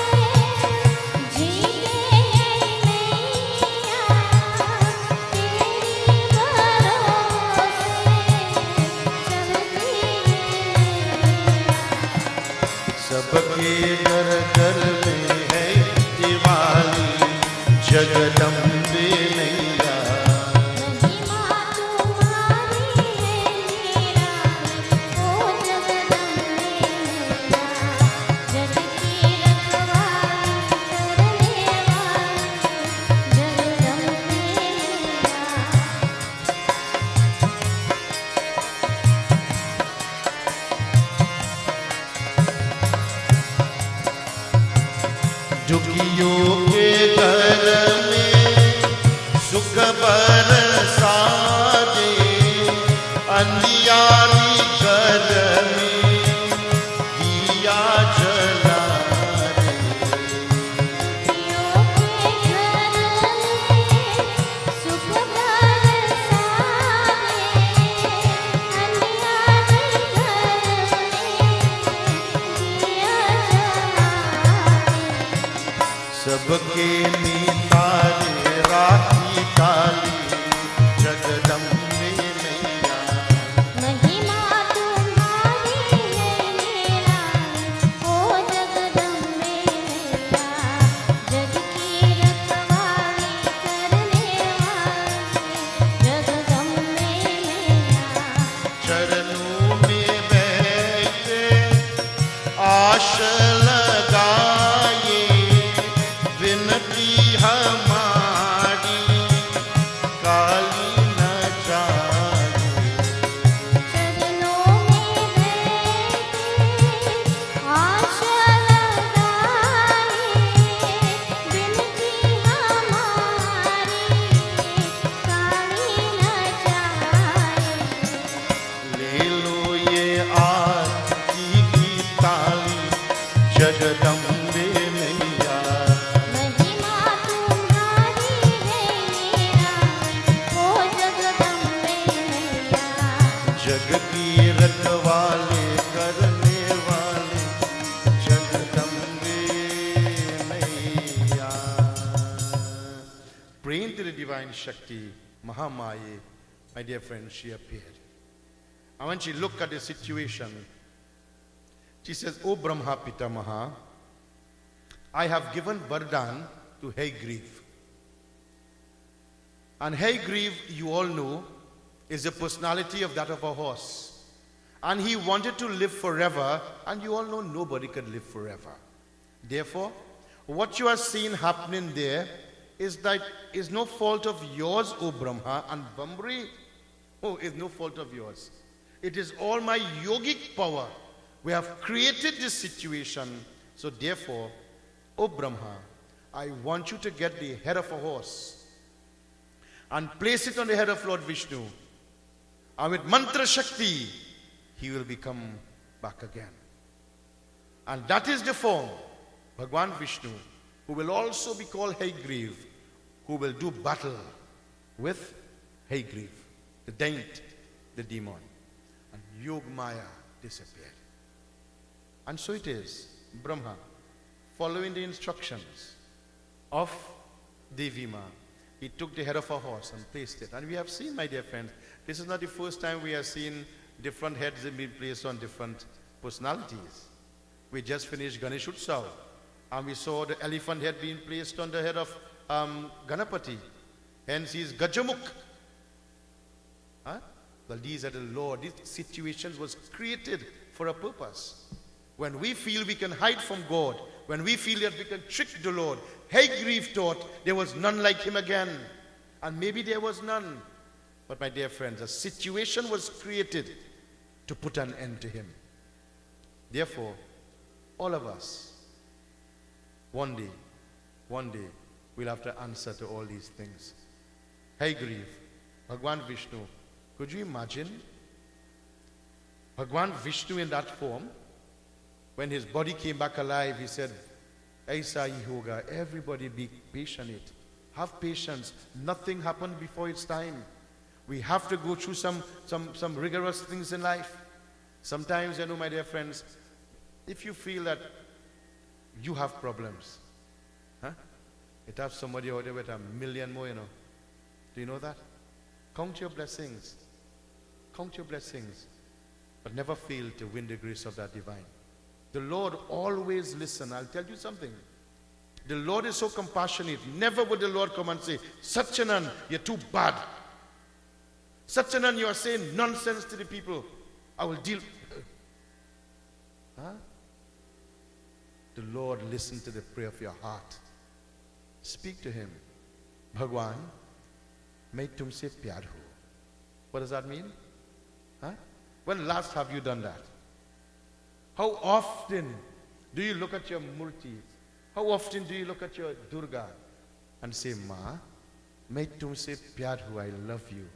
जीते हैं मैया, तेरी भरोसे चलते हैं। सबके घर घर में है दिवाली, जगदम्बे मैया। महिमा तुम्हारी है निराली, ओ जगदम्बे मैया। जग की रखवाली करने वाली जगदम्बे मैया। दुखियों के घर में सुख बरसा दे, अंधियारी घर में दिया जला दे। दुखियों के घर में सुख बरसा दे, अंधियारे घर में दिया जला दे। सबके नितारे राखी काली, जगदम्बे मैया। महिमा तुम्हारी है निराली, ओ जगदम्बे मैया। जग की रखवाली करने वाली जगदम्बे मैया। चरणों में बैठे आश लगाए, विनती हमारी काली न जाए। चरणों में बैठे आश लगाए, विनती हमारी काली न जाए। ले लो ये आरती की ताली, जगदम्बे मैया। महिमा तुम्हारी है निराली, ओ जगदम्बे मैया। जग की रखवाले करने वाले जगदम्बे मैया। Praying to the divine Shakti, Mahamaye, my dear friend, she appeared. And when she looked at the situation, she says, O Brahma Pitamaha, I have given Vardhan to Haygriv. And Haygriv, you all know, is the personality of that of a horse. And he wanted to live forever, and you all know nobody can live forever. Therefore, what you are seeing happening there is no fault of yours, O Brahma, and Bambri, is no fault of yours. It is all my yogic power. We have created this situation. So therefore, O Brahma, I want you to get the head of a horse and place it on the head of Lord Vishnu. And with mantra shakti, he will become back again. And that is the form, Bhagwan Vishnu, who will also be called Haygriv, who will do battle with Haygriv, the Daint, the demon. And Yogmaya disappeared. And so it is, Brahma, following the instructions of Devi Ma, he took the head of a horse and placed it. And we have seen, my dear friends, this is not the first time we have seen different heads being placed on different personalities. We just finished Ganesh Utsav, and we saw the elephant head being placed on the head of Ganapati. Hence he is Gajamukh. Huh? Well, these are the Lord. These situations was created for a purpose. When we feel we can hide from God, when we feel that we can trick the Lord, Haygriv thought there was none like him again. And maybe there was none. But my dear friends, a situation was created to put an end to him. Therefore, all of us, one day, we'll have to answer to all these things. Haygriv, Bhagwan Vishnu, could you imagine Bhagwan Vishnu in that form, when his body came back alive, he said, Aisa hi hoga, everybody be patient. Have patience. Nothing happened before its time. We have to go through some rigorous things in life. Sometimes, my dear friends, if you feel that you have problems, it has somebody out there with 1 million more, Do you know that? Count your blessings. Count your blessings. But never fail to win the grace of that divine. The Lord always listens. I'll tell you something. The Lord is so compassionate. Never would the Lord come and say, Satyanan, you're too bad. Satyanan, you are saying nonsense to the people. I will deal. The Lord listens to the prayer of your heart. Speak to him. Bhagwan, main tumse pyar ho. What does that mean? When last have you done that? How often do you look at your murtis? How often do you look at your Durga and say, Ma, main tumse pyar ho, I love you.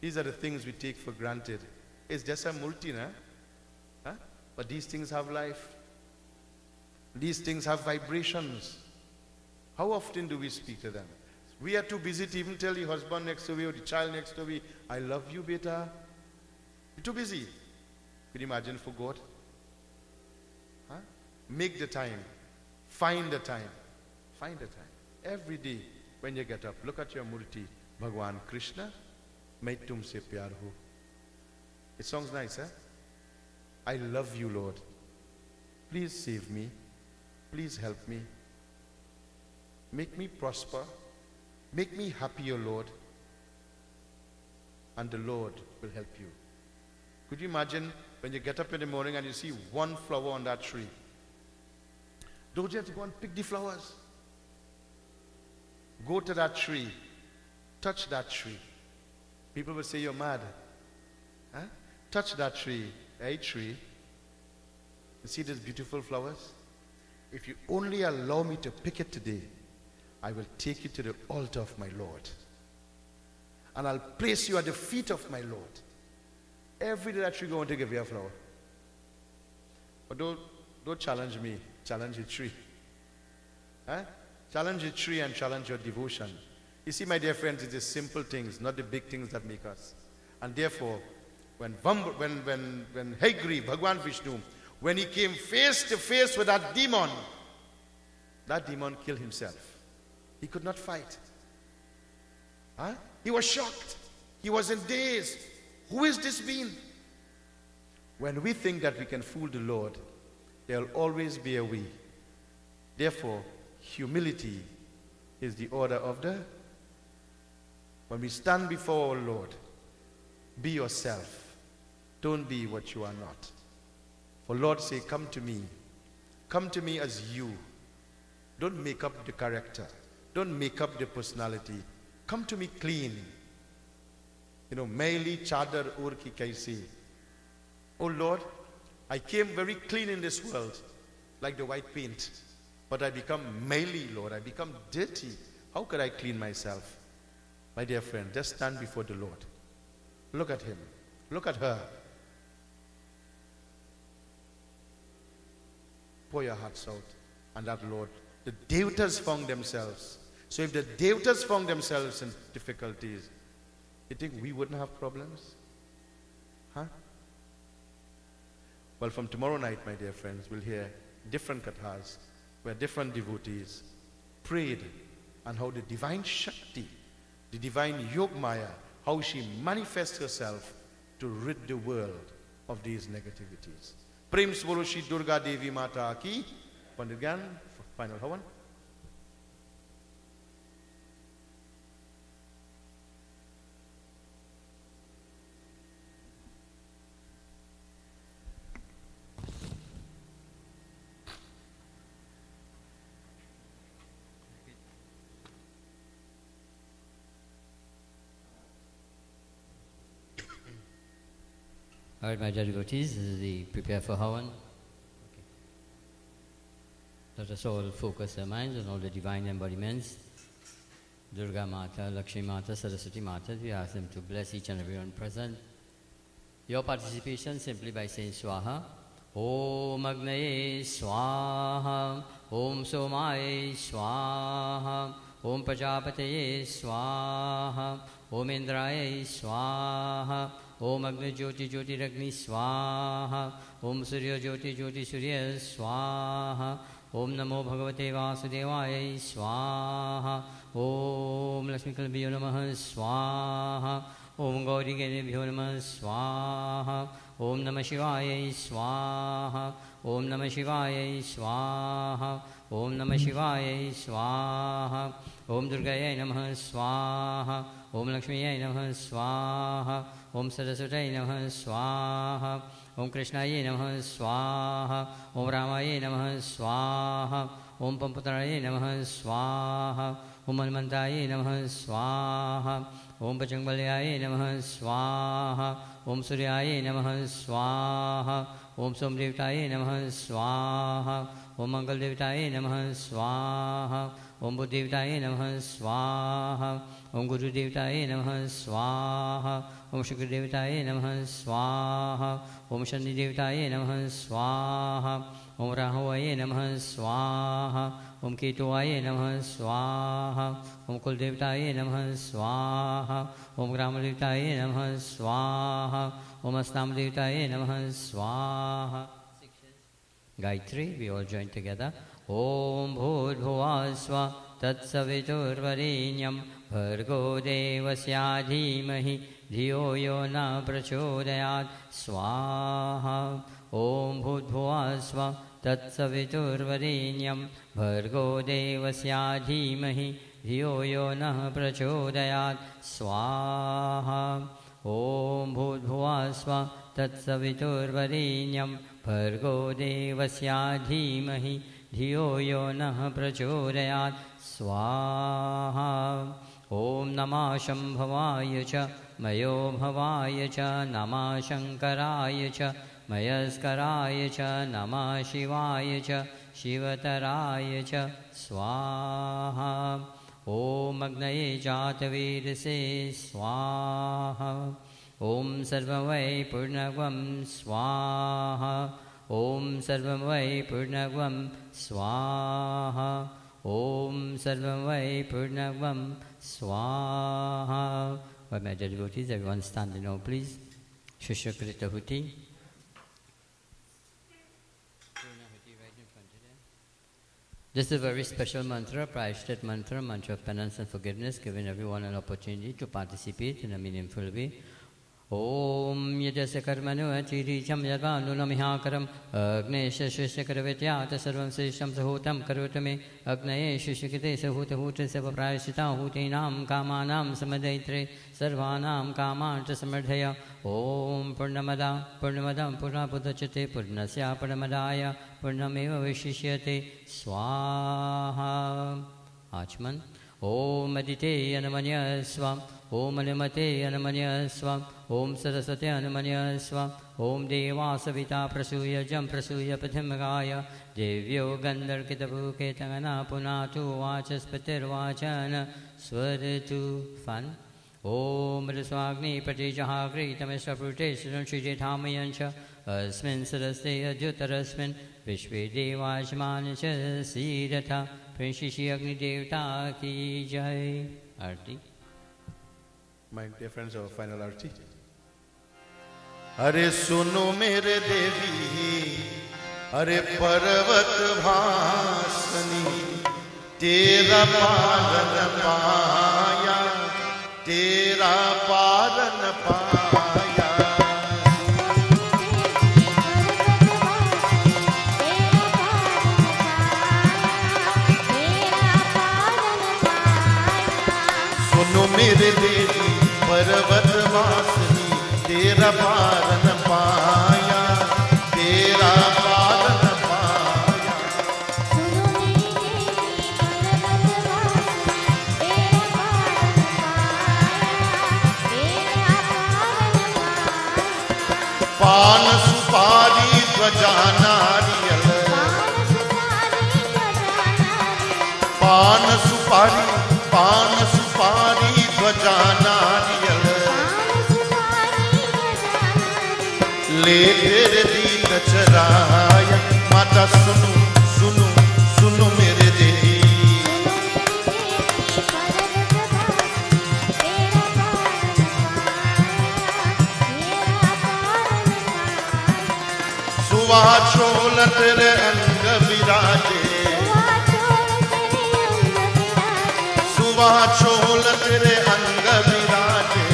These are the things we take for granted. It's just a murti, na? But these things have life. These things have vibrations. How often do we speak to them? We are too busy to even tell the husband next to me or the child next to me, I love you, beta. We're too busy. Can you imagine for God? Make the time. Find the time. Find the time. Every day when you get up, look at your murti. Bhagwan Krishna, main tumse pyar ho. It sounds nice, I love you, Lord. Please save me. Please help me. Make me prosper. Make me happy, O Lord. And the Lord will help you. Could you imagine when you get up in the morning and you see one flower on that tree? Don't you have to go and pick the flowers? Go to that tree. Touch that tree. People will say you're mad. Touch that tree. Hey, tree. You see these beautiful flowers? If you only allow me to pick it today, I will take you to the altar of my Lord. And I'll place you at the feet of my Lord. Every day that tree going to give you a flower. But don't challenge me. Challenge the tree. Challenge the tree and challenge your devotion. You see, my dear friends, it's the simple things, not the big things that make us. And therefore, when Haigri, Bhagwan Vishnu, when he came face to face with that demon killed himself. He could not fight. He was shocked. He was in daze. Who is this being? When we think that we can fool the Lord, there will always be a we. Therefore, humility is the order of the... When we stand before our Lord, be yourself. Don't be what you are not. For Lord say, come to me. Come to me as you. Don't make up the character. Don't make up the personality. Come to me clean. Maili chadar ur ki kaisi. Oh Lord, I came very clean in this world, like the white paint. But I become maili, Lord. I become dirty. How could I clean myself? My dear friend, just stand before the Lord. Look at him. Look at her. Pour your hearts out. And that Lord, the devotees found themselves. So if the devotees found themselves in difficulties, you think we wouldn't have problems? Well, from tomorrow night, my dear friends, we'll hear different kathas where different devotees prayed on how the divine Shakti, the divine Yogmaya, how she manifests herself to rid the world of these negativities. Prem Swaro Shri Durga Devi Mata ki. Pandit Gyan, final Havan. All right, my dear devotees, this is the prepare for Havan. Let us all focus our minds on all the divine embodiments. Durga Mata, Lakshmi Mata, Saraswati Mata. We ask them to bless each and everyone present. Your participation simply by saying Swaha. Om Agnaye Swaha. Om Somaye Swaha. Om Prajapataye Swaha. Om Indraye Swaha. Om Agni Jyoti Jyoti Ragni Swaha. Om Surya Jyoti Jyoti Surya Swaha. Om Namo Bhagavate Vasudevaya Swaha. Om Lakshmi Kalbhyo Namaha Swaha. Om Gauri Ganebhyo Namaha Swaha. Om Namah Shivaya Swaha. Om Namah Shivaya Swaha. Om Namah Shivaya Swaha. Om Durgaya Namaha Swaha. Om Lakshmiyai Namaha Swaha. Om Saraswatai Namaha Swaha. Om Krishnaya Namaha Swaha. Om Ramaya Namaha Swaha. Om Pampataraya Namaha Swaha. Om Manmantaya Namaha Swaha. Om Pachangbalyaya Namaha Swaha. Om Suryaya Namaha Swaha. Om Somdevtaya Namaha Swaha. Om Mangal-devtaya Namaha Swaha. Om Buddha-devtaya Namaha Swaha. Om Guru-devtaya Namaha Swaha. Om Shukra-devtaya Namaha Swaha. Om Shani-devtaya Namaha Swaha. Om Rahuvaya Namaha Swaha. Om Ketuvaya Namaha Swaha. Om Kul-devtaya Namaha Swaha. Om Grama-devtaya Namaha Swaha. Om Astam-devtaya Namaha Swaha. Gayatri, we all join together. Om Bhur-bhuvah Svah Tatsaviturvarenyam Bhargo Devasya Dhimahi Dhiyo Yo Na Prachodayat Swaha. Om Bhur-bhuvah Svah Tatsaviturvarenyam Bhargo Devasya Dhimahi Dhiyo Yo Na Prachodayat Swaha. Om Bhur-bhuvah Svah Tatsaviturvarenyam Bhargo Devasya Dhimahi Dhiyo Yo Nah Prachodayat Swaha. Om Namah Shambhavaya Cha Mayo Bhavaya Cha Namah Shankaraya Cha Mayaskaraya Cha Namah Shivaya Cha Shivataraya Cha Swaha. Om Agnaye Jatavirase Swaha. Om Sarvamvai Purnagvam Swaha. Om Sarvamvai Purnagvam Swaha. Om Sarvamvai Purnagvam Swaha. My dear devotees, everyone stand now, please. Shushakrita Huti. This is a very special mantra, Prayashtat mantra, mantra of penance and forgiveness, giving everyone an opportunity to participate in a meaningful way. Om Yajasya Karmanu Achiricham Yadvanunamihakaram Agnesha Shishakaravityata Sarvam Sisham Sahutam Karutame Agnaye Shishikite Sahuta Huta Seva Prayashita Hutinam Kamanam Samadaitre Sarvanam Kamanta Samardhaya. Om Purnamada Purnamadam Purna Buddhachate Purnasya Purnamadaya Purnameva Vishishyate Swaha. Achman. Om Adite Anamanya Swam. Om Animate Anamanya Swam. Om Saraswati Anamanya Swam. Om Deva Savita Prasuya Jam Prasuya Pathimagaya Devyo Gandharkitabu Ketangana Punatu Vachaspatir Vachana Swaratu Fan. Om Riswagni Patijahagri Tamesha Pruteshan Shijithamayancha Asmin Saraste Adjutarasmin Vishwe Devajmanacha Siddhata Prinshishi Agni Devta Ki Jai. Arti. My dear friends, our final arti. Hare suno mere Devi, Hare Parvat Bhasani, Tera Paran Paya, Tera Paran Paya. Suno mere Devi, Parvat Bhasani, Tera Paran Paya, Tera Paran Paya. Pan Supari Dvaja Nariyal, Pan Supari Dvaja Nariyal. ले तेरे दीन चराया माता सुनो सुनो सुनो मेरे देवी सुवाचोल तेरे अंग विराजे सुवाचोल तेरे अंग विराजे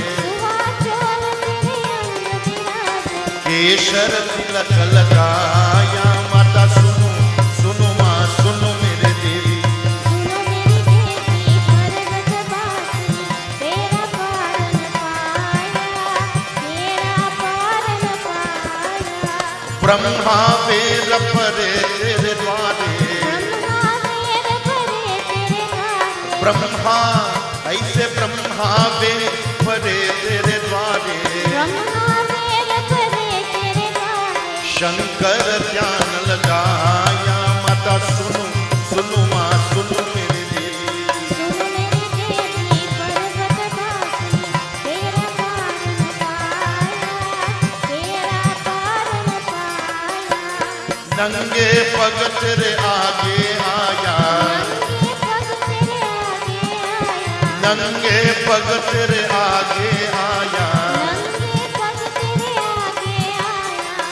केशर तिलक लगाया माता सुनो सुनो माँ सुनो मेरे देवी ब्रह्मा वेद परे तेरे द्वारे ब्रह्मा ऐसे ब्रह्मा वेद परे तेरे द्वारे शंकर ध्यान लगाया माता सुनो सुनो माँ सुनो मेरे देवी नंगे पग तेरे आगे आया नंगे पग तेरे आगे आया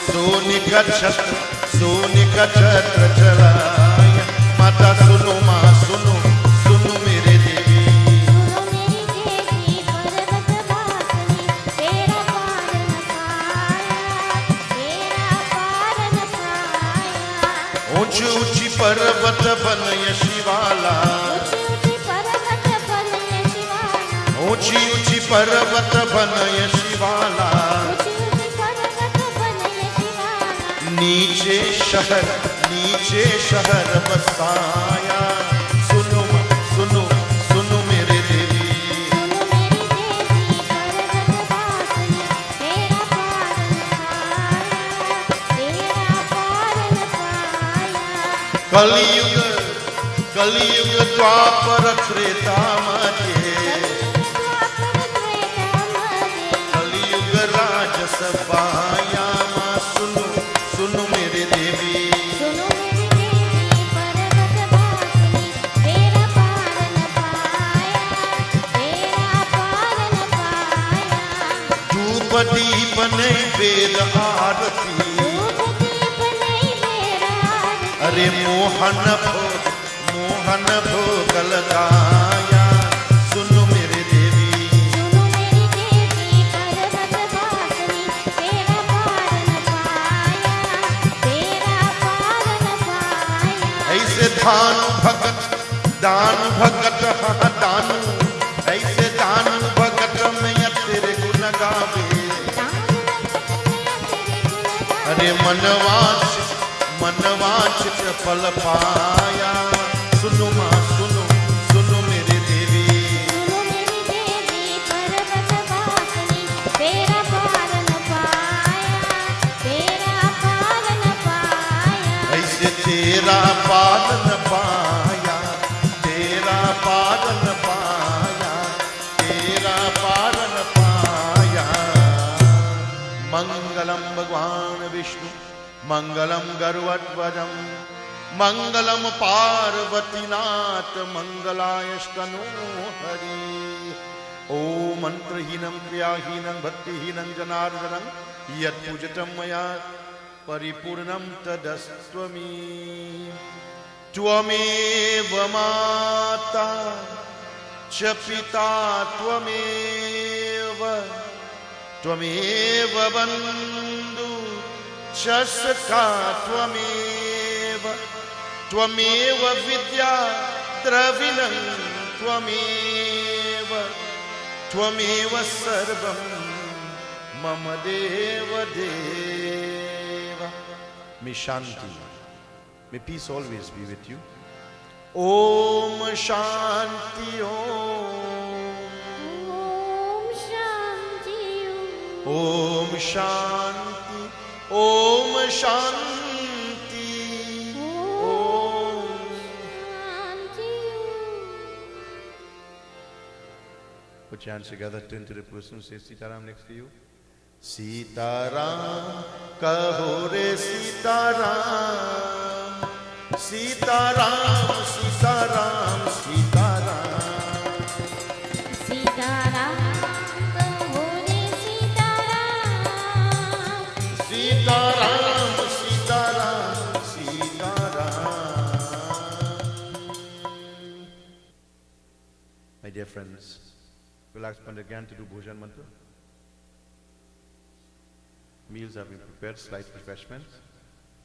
सोने का छत्र चलाया माता सुनो माँ सुनो सुनो मेरे देवी ऊंची ऊंची पर्वत बनय शिवाला ऊंची ऊंची पर्वत बनय शिवाला नीचे शहर बसाया सुनो सुनो सुनो मेरे देवी कलियुग द्वापर त्रेता मध्य कलियुग राज सभाया माँ सुनो सुनो मेरे देवी धूप दीप नैवेद आरती अरे मोहन भोग लगाया सुनो मेरे देवी ऐसे दानु भगत हाँ दानु ऐसे दानु भगत में तेरे गुण गावे अरे मनवांचित फल पाया सुनो माँ सुनो सुनो मेरे देवी ऐसे तेरा पालन पाया तेरा पालन पाया तेरा पालन पाया मंगलम भगवान विष्णु मंगलम गरुड़ध्वजम मंगलम पार्वतीनाथ मंगलायस्तनो हरि ओ मंत्रहीनं क्रियाहीनं भक्तिहीनं जनार्दनं यत् पूजितं मया परिपूर्णं तदस्त्वमी त्वमेव माता च पिता त्वमेव बन्धु च सखा त्वमेव विद्या द्रविणं त्वमेव सर्वं मम देव देव May Shanti, may peace always be with you. Om Shanti Om Shanti Om Shanti Om Shanti Om Shanti. Put your hands together, turn to the person who says Sitaram next to you. Sitaram, kaho re Sitaram, Sitaram, Sitaram, Sitaram. Sitaram, kaho re Sitaram. Sitaram, Sitaram, Sitaram. My dear friends, we'll ask Pandit again to do Bhojan Mantra. Meals have been prepared, slight refreshments.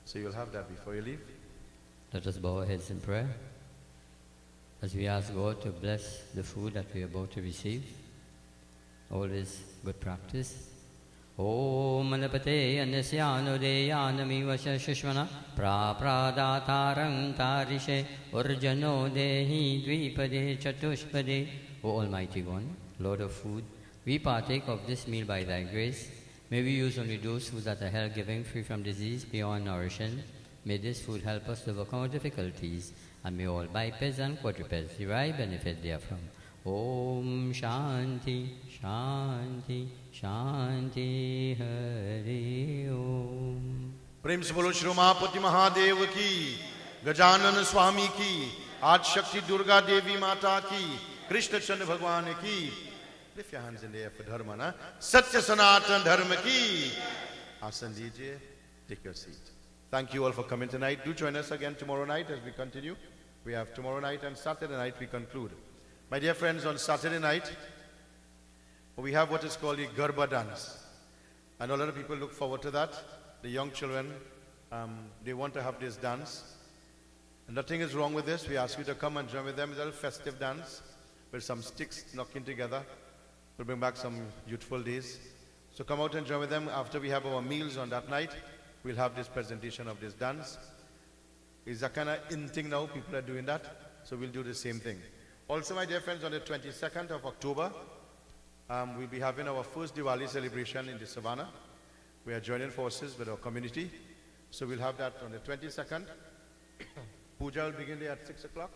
So you'll have that before you leave. Let us bow our heads in prayer as we ask God to bless the food that we are about to receive. All is good practice. Om Anapate Anasyano Deyanami Vasha Shishvana Prapradatarang Tarishe Urjano Dehi Dvipade Chatushpade. O Almighty One, Lord of food, we partake of this meal by Thy grace. May we use only those foods that are health-giving, free from disease, beyond nourishing. May this food help us to overcome our difficulties, and may all bipeds and quadrupeds derive benefit therefrom. Om Shanti, Shanti, Shanti, Hari Om. प्रेम से बोलो श्री उमापति महादेव की, गजानन स्वामी की, आज शक्ति दुर्गा देवी माता की, कृष्ण चंद्र भगवान की. Lift your hands in the air for dharma, na? Satya Sanatan Dharma ki. Asan dijiye, take your seat. Thank you all for coming tonight. Do join us again tomorrow night as we continue. We have tomorrow night and Saturday night we conclude. My dear friends, on Saturday night, we have what is called the Garba dance. I know a lot of people look forward to that. The young children, they want to have this dance. And nothing is wrong with this. We ask you to come and join with them. It's a little festive dance with some sticks knocking together. We'll bring back some youthful days. So come out and join with them. After we have our meals on that night, we'll have this presentation of this dance. It's a kind of in thing now. People are doing that. So we'll do the same thing. Also, my dear friends, on the 22nd of October, we'll be having our first Diwali celebration in the Savannah. We are joining forces with our community. So we'll have that on the 22nd. Puja will begin there at 6 o'clock.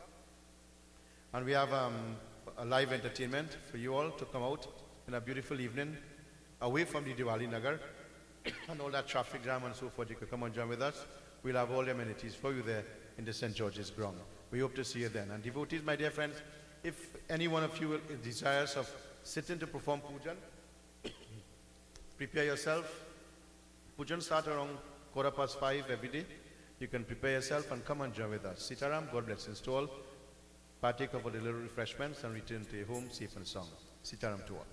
And we have a live entertainment for you all to come out in a beautiful evening away from the Diwali Nagar and all that traffic jam and so forth. You can come and join with us. We'll have all the amenities for you there in the St. George's ground. We hope to see you then. And devotees, my dear friends, if any one of you is desirous of sitting to perform pujan, prepare yourself. Pujan starts around 5:15 every day. You can prepare yourself and come and join with us. Sitaram, God bless you all. Partake of the little refreshments and return to your home safe and sound. Sitaram to all.